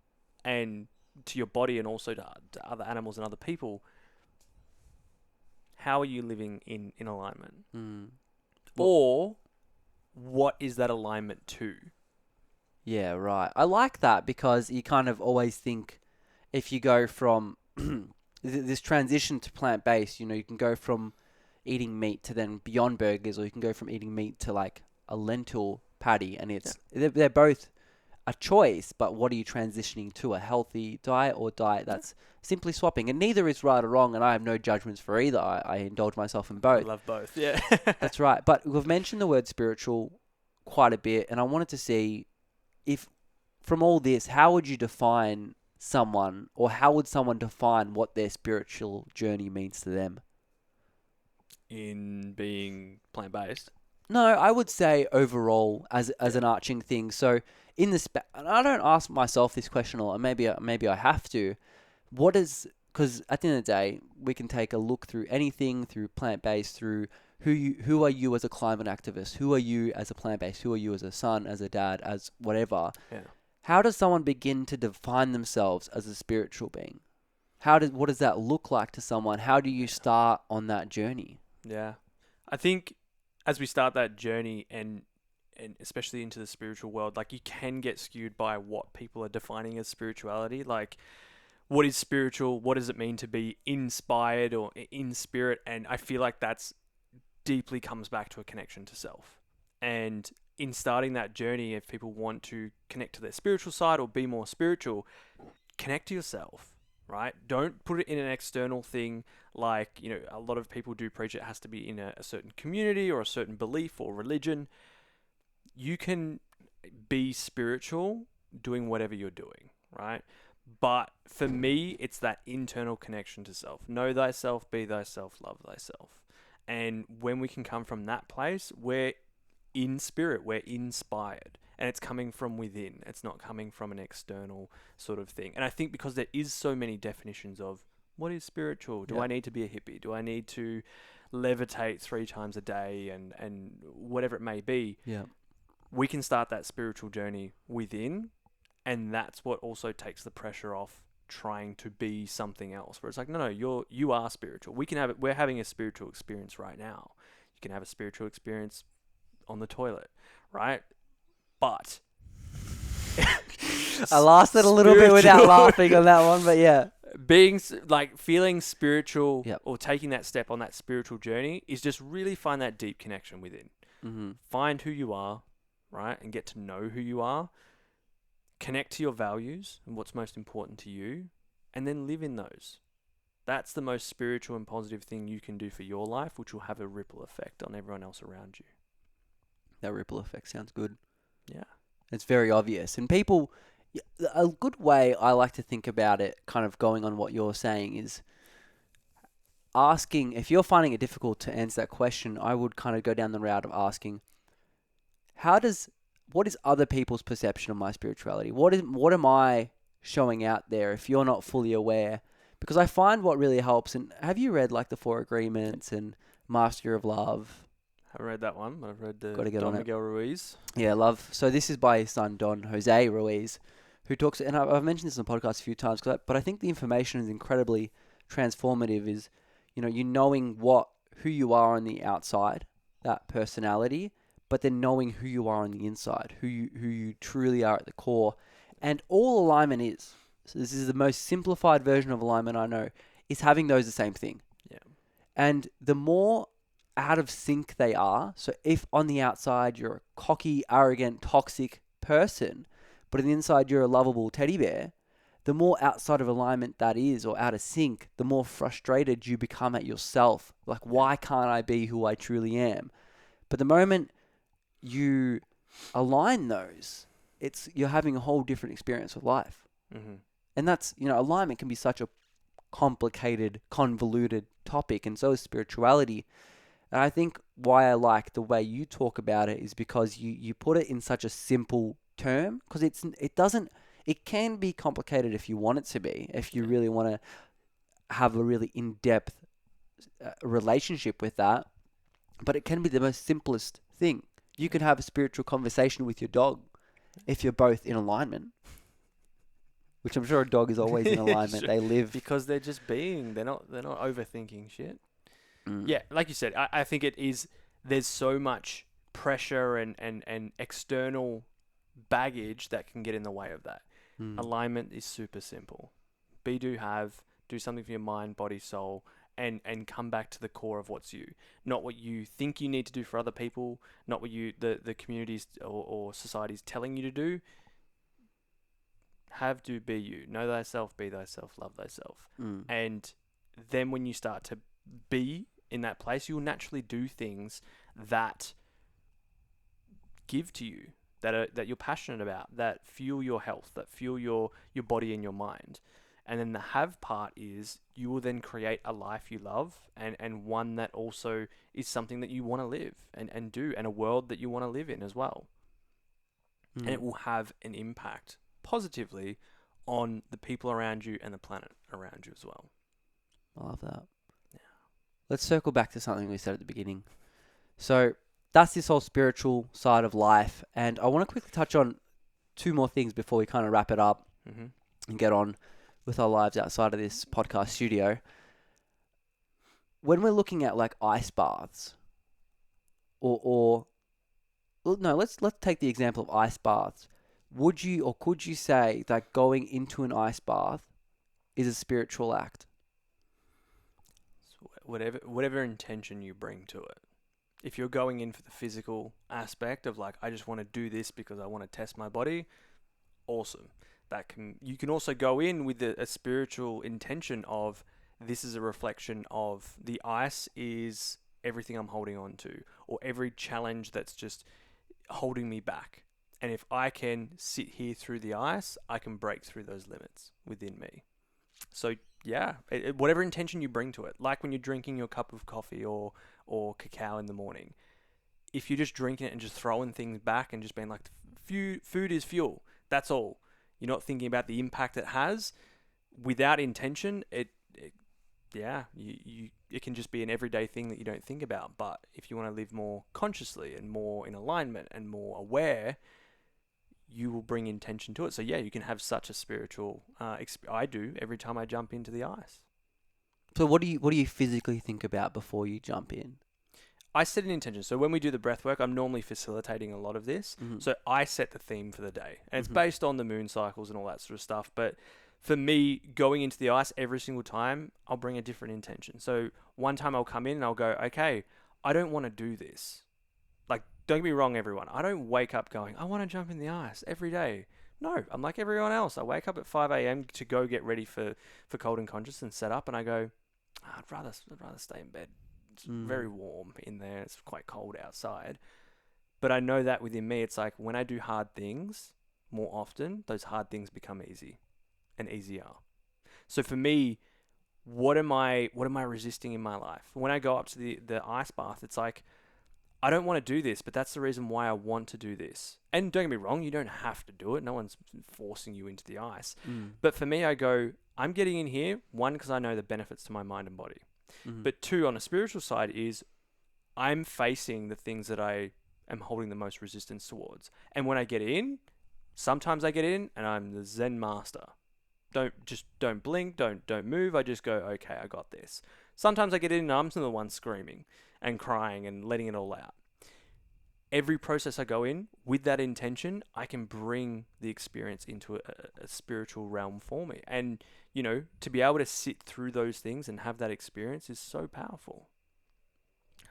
and to your body and also to other animals and other people, how are you living in alignment? Or what is that alignment to? Yeah, right. I like that because you kind of always think if you go from this transition to plant-based, you can go from eating meat to then beyond burgers, or you can go from eating meat to like a lentil patty, and they're both a choice, but what are you transitioning to? A healthy diet or diet that's simply swapping? And neither is right or wrong, and I have no judgments for either. I indulge myself in both. I love both, yeah. That's right. But we've mentioned the word spiritual quite a bit, and I wanted to see if from all this, how would you define someone, or how would someone define what their spiritual journey means to them? In being plant-based? No, I would say overall as an arching thing. So in the and I don't ask myself this question, or maybe I have to. Because at the end of the day, we can take a look through anything, through plant-based, through who are you as a climate activist? Who are you as a plant-based? Who are you as a son, as a dad, as whatever? Yeah. How does someone begin to define themselves as a spiritual being? What does that look like to someone? How do you start on that journey? Yeah. I think as we start that journey and especially into the spiritual world, like you can get skewed by what people are defining as spirituality. Like, what is spiritual? What does it mean to be inspired or in spirit? And I feel like that's deeply comes back to a connection to self. And in starting that journey, if people want to connect to their spiritual side or be more spiritual, connect to yourself, right? Don't put it in an external thing. Like, a lot of people do preach it has to be in a certain community or a certain belief or religion. You can be spiritual doing whatever you're doing, right? But for me, it's that internal connection to self. Know thyself, be thyself, love thyself. And when we can come from that place, we're in spirit, we're inspired. And it's coming from within. It's not coming from an external sort of thing. And I think because there is so many definitions of what is spiritual? Do I need to be a hippie? Do I need to levitate 3 times a day and whatever it may be? Yeah. We can start that spiritual journey within, and that's what also takes the pressure off trying to be something else, where it's like, no, you are spiritual. We're having a spiritual experience right now. You can have a spiritual experience on the toilet, right? But I lasted a little bit without laughing on that one, but yeah. Feeling spiritual, Yep. or taking that step on that spiritual journey is just really find that deep connection within. Mm-hmm. Find who you are, right? And get to know who you are. Connect to your values and what's most important to you, and then live in those. That's the most spiritual and positive thing you can do for your life, which will have a ripple effect on everyone else around you. That ripple effect sounds good. Yeah. It's very obvious. And people, a good way I like to think about it, kind of going on what you're saying, is asking, if you're finding it difficult to answer that question, I would kind of go down the route of asking, what is other people's perception of my spirituality? What am I showing out there if you're not fully aware? Because I find what really helps, and have you read like the 4 Agreements and Master of Love? I haven't read that one, but I've read the Gotta get Don on it. Miguel Ruiz. Yeah, love. So this is by his son, Don Jose Ruiz, who talks, and I've mentioned this on the podcast a few times, but I think the information is incredibly transformative, is, you knowing who you are on the outside, that personality, but then knowing who you are on the inside, who you truly are at the core. And all alignment is, so this is the most simplified version of alignment I know, is having those the same thing. Yeah. And the more out of sync they are, so if on the outside you're a cocky, arrogant, toxic person, but on the inside you're a lovable teddy bear, the more outside of alignment that is, or out of sync, the more frustrated you become at yourself. Like, why can't I be who I truly am? But the moment you align those, you're having a whole different experience of life. Mm-hmm. And that's, alignment can be such a complicated, convoluted topic, and so is spirituality. And I think why I like the way you talk about it is because you put it in such a simple term, because it can be complicated if you want it to be, if you really want to have a really in-depth relationship with that, but it can be the most simplest thing. You can have a spiritual conversation with your dog, if you're both in alignment, which I'm sure a dog is always in alignment. Sure. They live Because they're just being. They're not overthinking shit. Mm. Yeah, like you said, I think it is. There's so much pressure and external baggage that can get in the way of that. Mm. Alignment is super simple. Be, do, have. Do something for your mind, body, soul, and come back to the core of what's you. Not what you think you need to do for other people, not what the communities or society's telling you to do. Have, do, be you. Know thyself, be thyself, love thyself. Mm. And then when you start to be in that place, you'll naturally do things that give to you, that you're passionate about, that fuel your health, that fuel your body and your mind. And then the have part is you will then create a life you love and one that also is something that you want to live and do, and a world that you want to live in as well. Mm. And it will have an impact positively on the people around you and the planet around you as well. I love that. Yeah. Let's circle back to something we said at the beginning. So that's this whole spiritual side of life. And I want to quickly touch on two more things before we kind of wrap it up Mm-hmm. and get on with our lives outside of this podcast studio. When we're looking at like ice baths let's take the example of ice baths. Would you or could you say that going into an ice bath is a spiritual act? So whatever intention you bring to it. If you're going in for the physical aspect of like, I just want to do this because I want to test my body, awesome. You can also go in with a spiritual intention of, this is a reflection of the ice is everything I'm holding on to, or every challenge that's just holding me back. And if I can sit here through the ice, I can break through those limits within me. So yeah, whatever intention you bring to it, like when you're drinking your cup of coffee or cacao in the morning, if you're just drinking it and just throwing things back and just being like, food is fuel, that's all. You're not thinking about the impact it has. Without intention, it can just be an everyday thing that you don't think about. But if you want to live more consciously and more in alignment and more aware, you will bring intention to it. So yeah, you can have such a spiritual. I do every time I jump into the ice. So what do you physically think about before you jump in? I set an intention. So when we do the breath work, I'm normally facilitating a lot of this. Mm-hmm. So I set the theme for the day. And it's Mhm. based on the moon cycles and all that sort of stuff. But for me, going into the ice every single time, I'll bring a different intention. So one time I'll come in and I'll go, okay, I don't want to do this. Like, don't get me wrong, everyone. I don't wake up going, I want to jump in the ice every day. No, I'm like everyone else. I wake up at 5 a.m. to go get ready for Cold and Conscious and set up. And I go, I'd rather stay in bed. It's very warm in there. It's quite cold outside. But I know that within me, it's like when I do hard things more often, those hard things become easy and easier. So for me, what am I resisting in my life? When I go up to the ice bath, it's like, I don't want to do this, but that's the reason why I want to do this. And don't get me wrong, you don't have to do it. No one's forcing you into the ice. But for me, I go, I'm getting in here, one, because I know the benefits to my mind and body. Mm-hmm. But two, on a spiritual side, is I'm facing the things that I am holding the most resistance towards. And when I get in, sometimes I get in and I'm the Zen master. Don't blink, don't move. I just go, okay, I got this. Sometimes I get in and I'm the one screaming and crying and letting it all out. Every process I go in with that intention, I can bring the experience into a spiritual realm for me. And, to be able to sit through those things and have that experience is so powerful.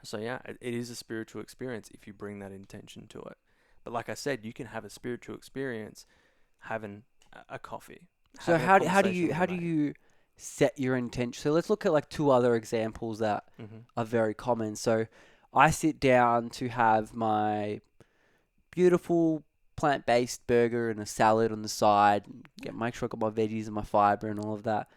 So yeah, it is a spiritual experience if you bring that intention to it. But like I said, you can have a spiritual experience having a coffee. So how do you set your intention? So let's look at like two other examples that are very common. So I sit down to have my beautiful plant-based burger and a salad on the side, make sure I got my veggies and my fiber and all of that.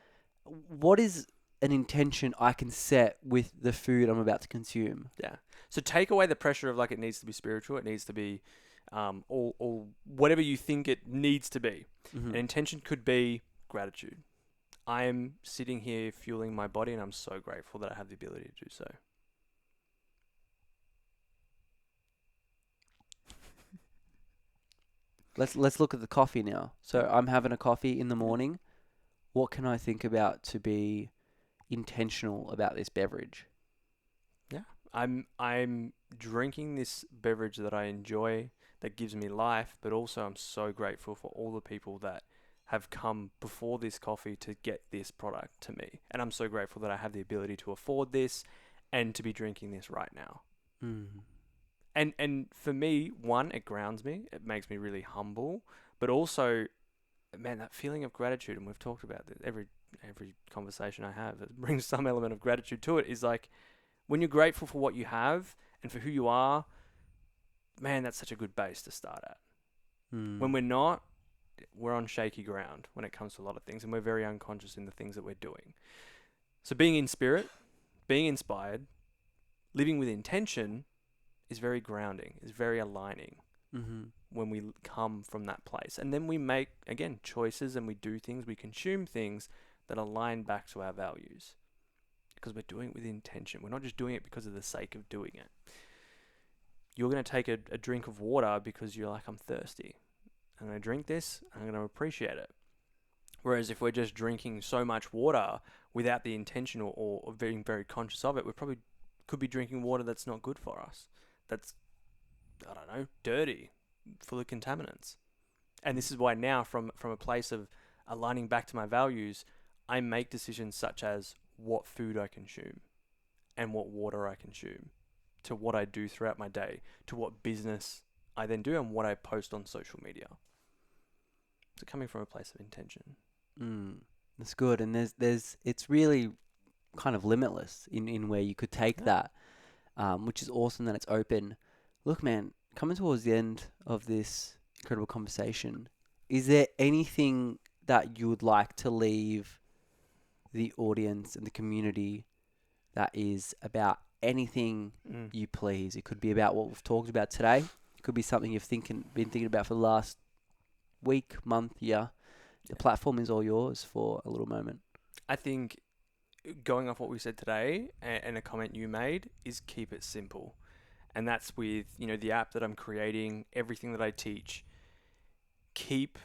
What is an intention I can set with the food I'm about to consume? Yeah. So take away the pressure of like it needs to be spiritual. It needs to be all whatever you think it needs to be. Mm-hmm. An intention could be gratitude. I am sitting here fueling my body and I'm so grateful that I have the ability to do so. let's look at the coffee now. So I'm having a coffee in the morning. What can I think about to be intentional about this beverage? Yeah. I'm drinking this beverage that I enjoy, that gives me life, but also I'm so grateful for all the people that have come before this coffee to get this product to me. And I'm so grateful that I have the ability to afford this and to be drinking this right now. Mm. And for me, one, it grounds me. It makes me really humble, but also, man, that feeling of gratitude, and we've talked about this every conversation I have, it brings some element of gratitude to it, is like when you're grateful for what you have and for who you are, man, that's such a good base to start at. When we're not, we're on shaky ground when it comes to a lot of things, and we're very unconscious in the things that we're doing. So being in spirit, being inspired, living with intention is very grounding, is very aligning when we come from that place. And then we make, again, choices, and we do things, we consume things that align back to our values, because we're doing it with intention. We're not just doing it because of the sake of doing it. You're going to take a drink of water because you're like, I'm thirsty. I'm going to drink this, I'm going to appreciate it. Whereas if we're just drinking so much water without the intention or being very conscious of it, we probably could be drinking water that's not good for us. That's, I don't know, dirty, full of contaminants. And this is why now, from a place of aligning back to my values, I make decisions such as what food I consume and what water I consume, to what I do throughout my day, to what business I then do, and what I post on social media. So coming from a place of intention. That's good. And it's really kind of limitless in where you could take that, which is awesome that it's open. Look, man, coming towards the end of this incredible conversation, is there anything that you would like to leave the audience and the community that is about anything you please? It could be about what we've talked about today. It could be something you've been thinking about for the last week, month, year. The platform is all yours for a little moment. I think going off what we said today and a comment you made is keep it simple. And that's with, the app that I'm creating, everything that I teach. Keep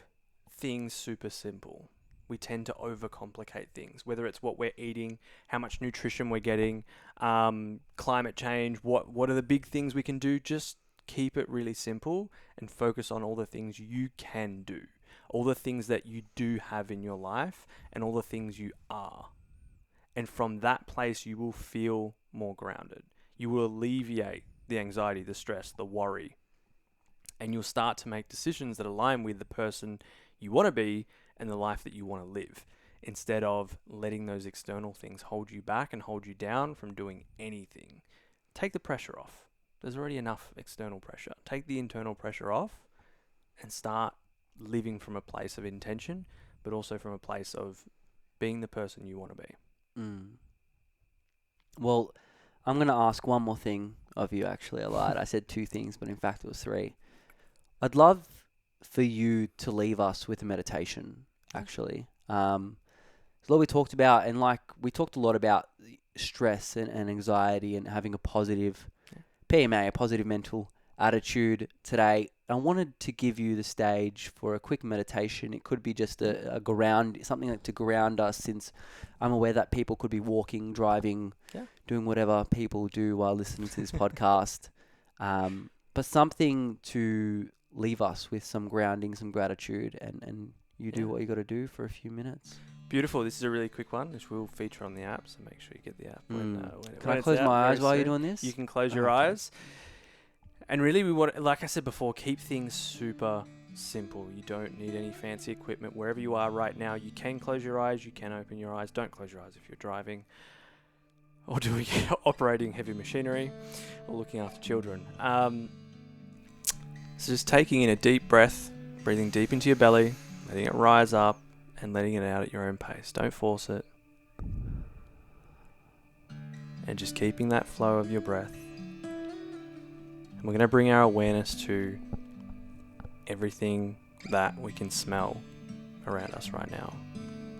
things super simple. We tend to overcomplicate things, whether it's what we're eating, how much nutrition we're getting, climate change, what are the big things we can do. Just keep it really simple and focus on all the things you can do, all the things that you do have in your life, and all the things you are. And from that place, you will feel more grounded. You will alleviate the anxiety, the stress, the worry, and you'll start to make decisions that align with the person you want to be and the life that you want to live, instead of letting those external things hold you back and hold you down from doing anything. Take the pressure off. There's already enough external pressure. Take the internal pressure off and start living from a place of intention, but also from a place of being the person you want to be. Well, I'm going to ask one more thing of you, actually. I lied. I said two things, but in fact it was three. I'd love for you to leave us with a meditation, actually. So what we talked about, and we talked a lot about stress and anxiety and having a positive PMA, a positive mental attitude today. I wanted to give you the stage for a quick meditation. It could be just a ground, something like to ground us, since I'm aware that people could be walking, driving, doing whatever people do while listening to this podcast. But something to leave us with some grounding, some gratitude, and you do what you got to do for a few minutes. Beautiful. This is a really quick one, which will feature on the app, so make sure you get the app. Can I close my eyes while you're doing this? You can close your eyes. And really, we want, like I said before, keep things super simple. You don't need any fancy equipment. Wherever you are right now, you can close your eyes, you can open your eyes. Don't close your eyes if you're driving or operating heavy machinery or looking after children. So just taking in a deep breath, breathing deep into your belly, letting it rise up and letting it out at your own pace. Don't force it. And just keeping that flow of your breath. And we're going to bring our awareness to everything that we can smell around us right now.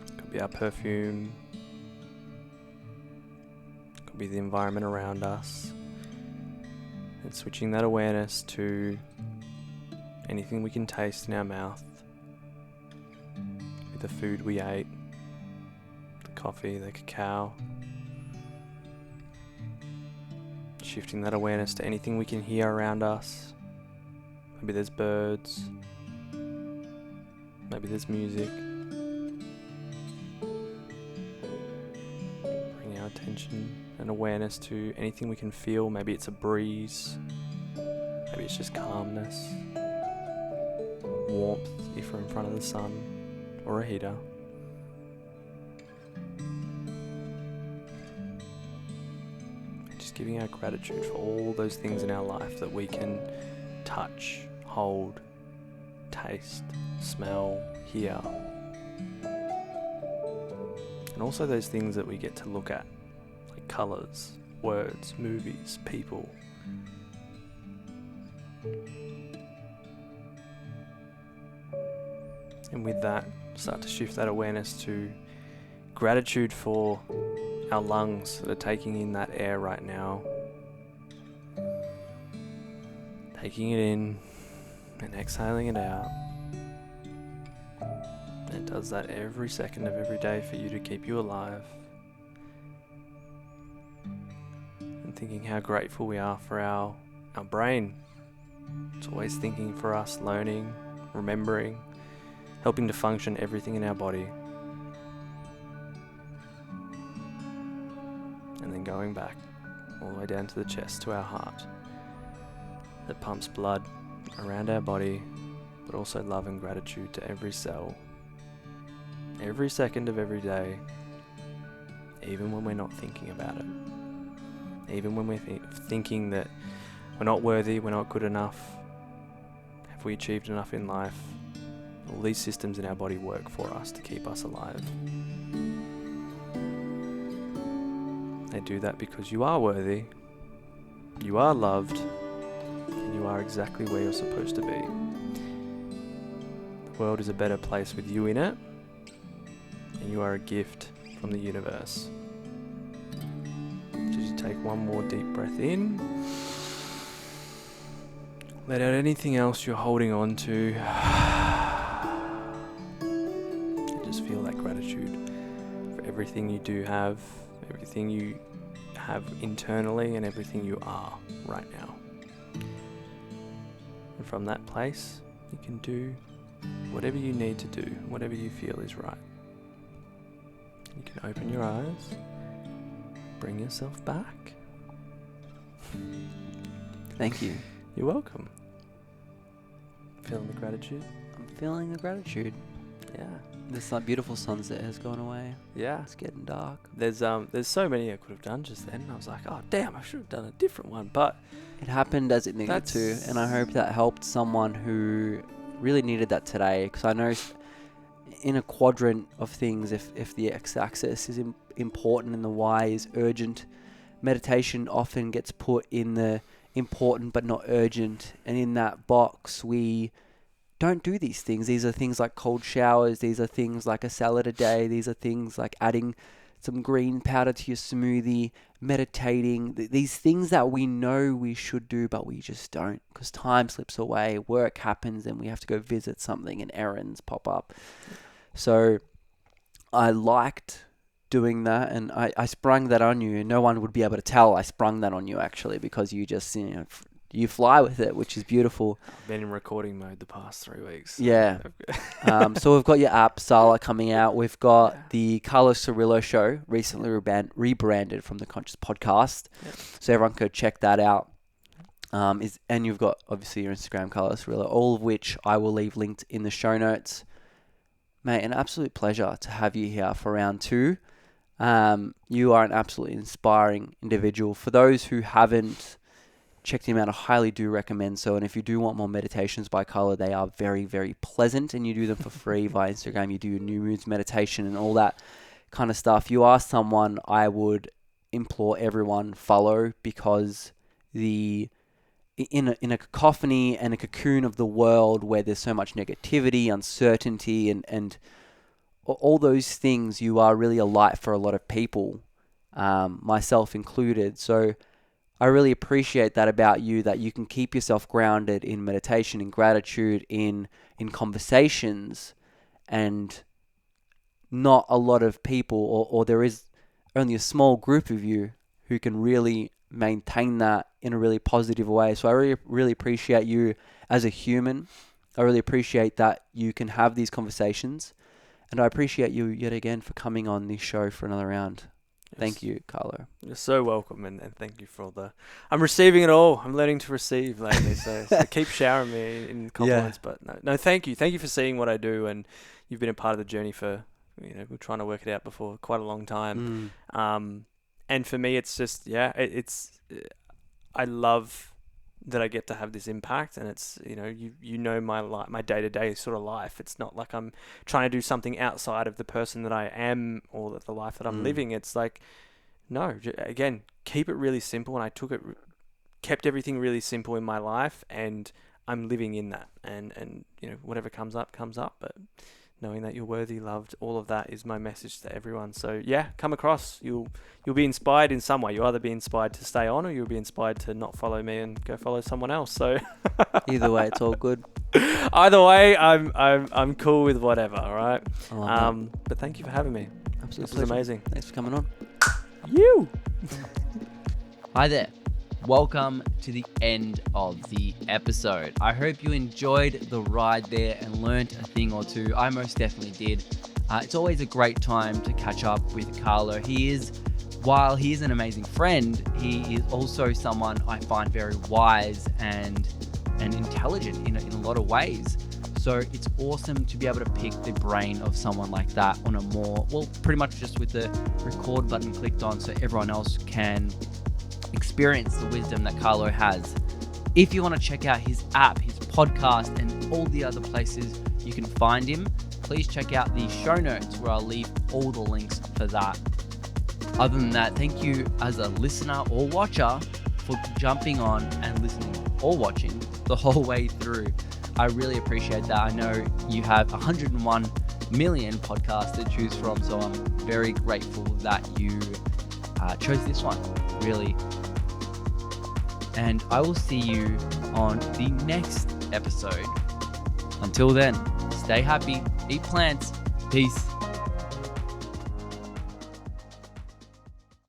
It could be our perfume. It could be the environment around us. And switching that awareness to anything we can taste in our mouth, with the food we ate, the coffee, the cacao. Shifting that awareness to anything we can hear around us. Maybe there's birds, maybe there's music. Bring our attention and awareness to anything we can feel. Maybe it's a breeze, maybe it's just calmness, warmth if we're in front of the sun, or a heater. And just giving our gratitude for all those things in our life that we can touch, hold, taste, smell, hear. And also those things that we get to look at, like colours, words, movies, people. And with that, start to shift that awareness to gratitude for our lungs that are taking in that air right now. Taking it in and exhaling it out. It does that every second of every day for you to keep you alive. And thinking how grateful we are for our brain. It's always thinking for us, learning, remembering, helping to function everything in our body. And then going back all the way down to the chest, to our heart, that pumps blood around our body, but also love and gratitude to every cell, every second of every day, even when we're not thinking about it, even when we're thinking that we're not worthy, we're not good enough, have we achieved enough in life. All these systems in our body work for us to keep us alive. They do that because you are worthy, you are loved, and you are exactly where you're supposed to be. The world is a better place with you in it, and you are a gift from the universe. Just take one more deep breath in. Let out anything else you're holding on to. And just feel that gratitude for everything you do have, everything you have internally, and everything you are right now. And from that place, you can do whatever you need to do, whatever you feel is right. You can open your eyes, bring yourself back. Thank you. You're welcome. Feeling the gratitude? I'm feeling the gratitude. Yeah. This beautiful sunset has gone away. Yeah. It's getting dark. There's so many I could have done just then. I was like, oh damn, I should have done a different one. But it happened as it needed to, and I hope that helped someone who really needed that today. Because I know in a quadrant of things, if the x-axis is important and the y is urgent, meditation often gets put in the important but not urgent, and in that box we don't do these things. These are things like cold showers, these are things like a salad a day, these are things like adding some green powder to your smoothie, meditating, these things that we know we should do but we just don't, because time slips away, work happens, and we have to go visit something and errands pop up. So I liked doing that, and I sprung that on you. No one would be able to tell I sprung that on you, actually, because you just, you fly with it, which is beautiful. I've been in recording mode the past 3 weeks. Yeah. So we've got your app, Sala, coming out. We've got the Carlo Cirillo Show, recently rebranded from the Conscious Podcast. Yep. So everyone could check that out. And you've got, obviously, your Instagram, Carlo Cirillo, all of which I will leave linked in the show notes. Mate, an absolute pleasure to have you here for round 2. You are an absolutely inspiring individual. For those who haven't checked him out, I highly do recommend so. And if you do want more meditations by Carlo, they are very, very pleasant, and you do them for free via Instagram. You do your New Moods meditation and all that kind of stuff. You are someone I would implore everyone follow, because in a cacophony and a cocoon of the world where there's so much negativity, uncertainty, and all those things, you are really a light for a lot of people, myself included. So I really appreciate that about you, that you can keep yourself grounded in meditation, in gratitude, in conversations, and not a lot of people, or there is only a small group of you who can really maintain that in a really positive way. So I really, really appreciate you as a human. I really appreciate that you can have these conversations. And I appreciate you yet again for coming on this show for another round. Thank you, Carlo. You're so welcome, and thank you for all the... I'm receiving it all. I'm learning to receive lately, so keep showering me in compliments. Yeah. But no, thank you. Thank you for seeing what I do, and you've been a part of the journey for, we're trying to work it out before quite a long time. And for me, it's just, I love that I get to have this impact, and it's, my day-to-day sort of life. It's not like I'm trying to do something outside of the person that I am or the life that I'm living. It's like, no, again, keep it really simple. And I kept everything really simple in my life, and I'm living in that. And whatever comes up. But knowing that you're worthy, loved, all of that is my message to everyone. So come across. You'll be inspired in some way. You'll either be inspired to stay on, or you'll be inspired to not follow me and go follow someone else. So either way, it's all good. Either way, I'm cool with whatever. All right. But thank you for having me. Absolutely, this was amazing. Thanks for coming on. You. Hi there. Welcome to the end of the episode. I hope you enjoyed the ride there and learned a thing or two. I most definitely did. It's always a great time to catch up with Carlo. While he is an amazing friend, he is also someone I find very wise and intelligent in a lot of ways. So it's awesome to be able to pick the brain of someone like that on a more, pretty much just with the record button clicked on so everyone else can experience the wisdom that Carlo has. If you want to check out his app, his podcast, and all the other places you can find him, please check out the show notes where I'll leave all the links for that. Other than that, thank you as a listener or watcher for jumping on and listening or watching the whole way through. I really appreciate that. I know you have 101 million podcasts to choose from, so I'm very grateful that you chose this one, really. And I will see you on the next episode. Until then, stay happy, eat plants, peace.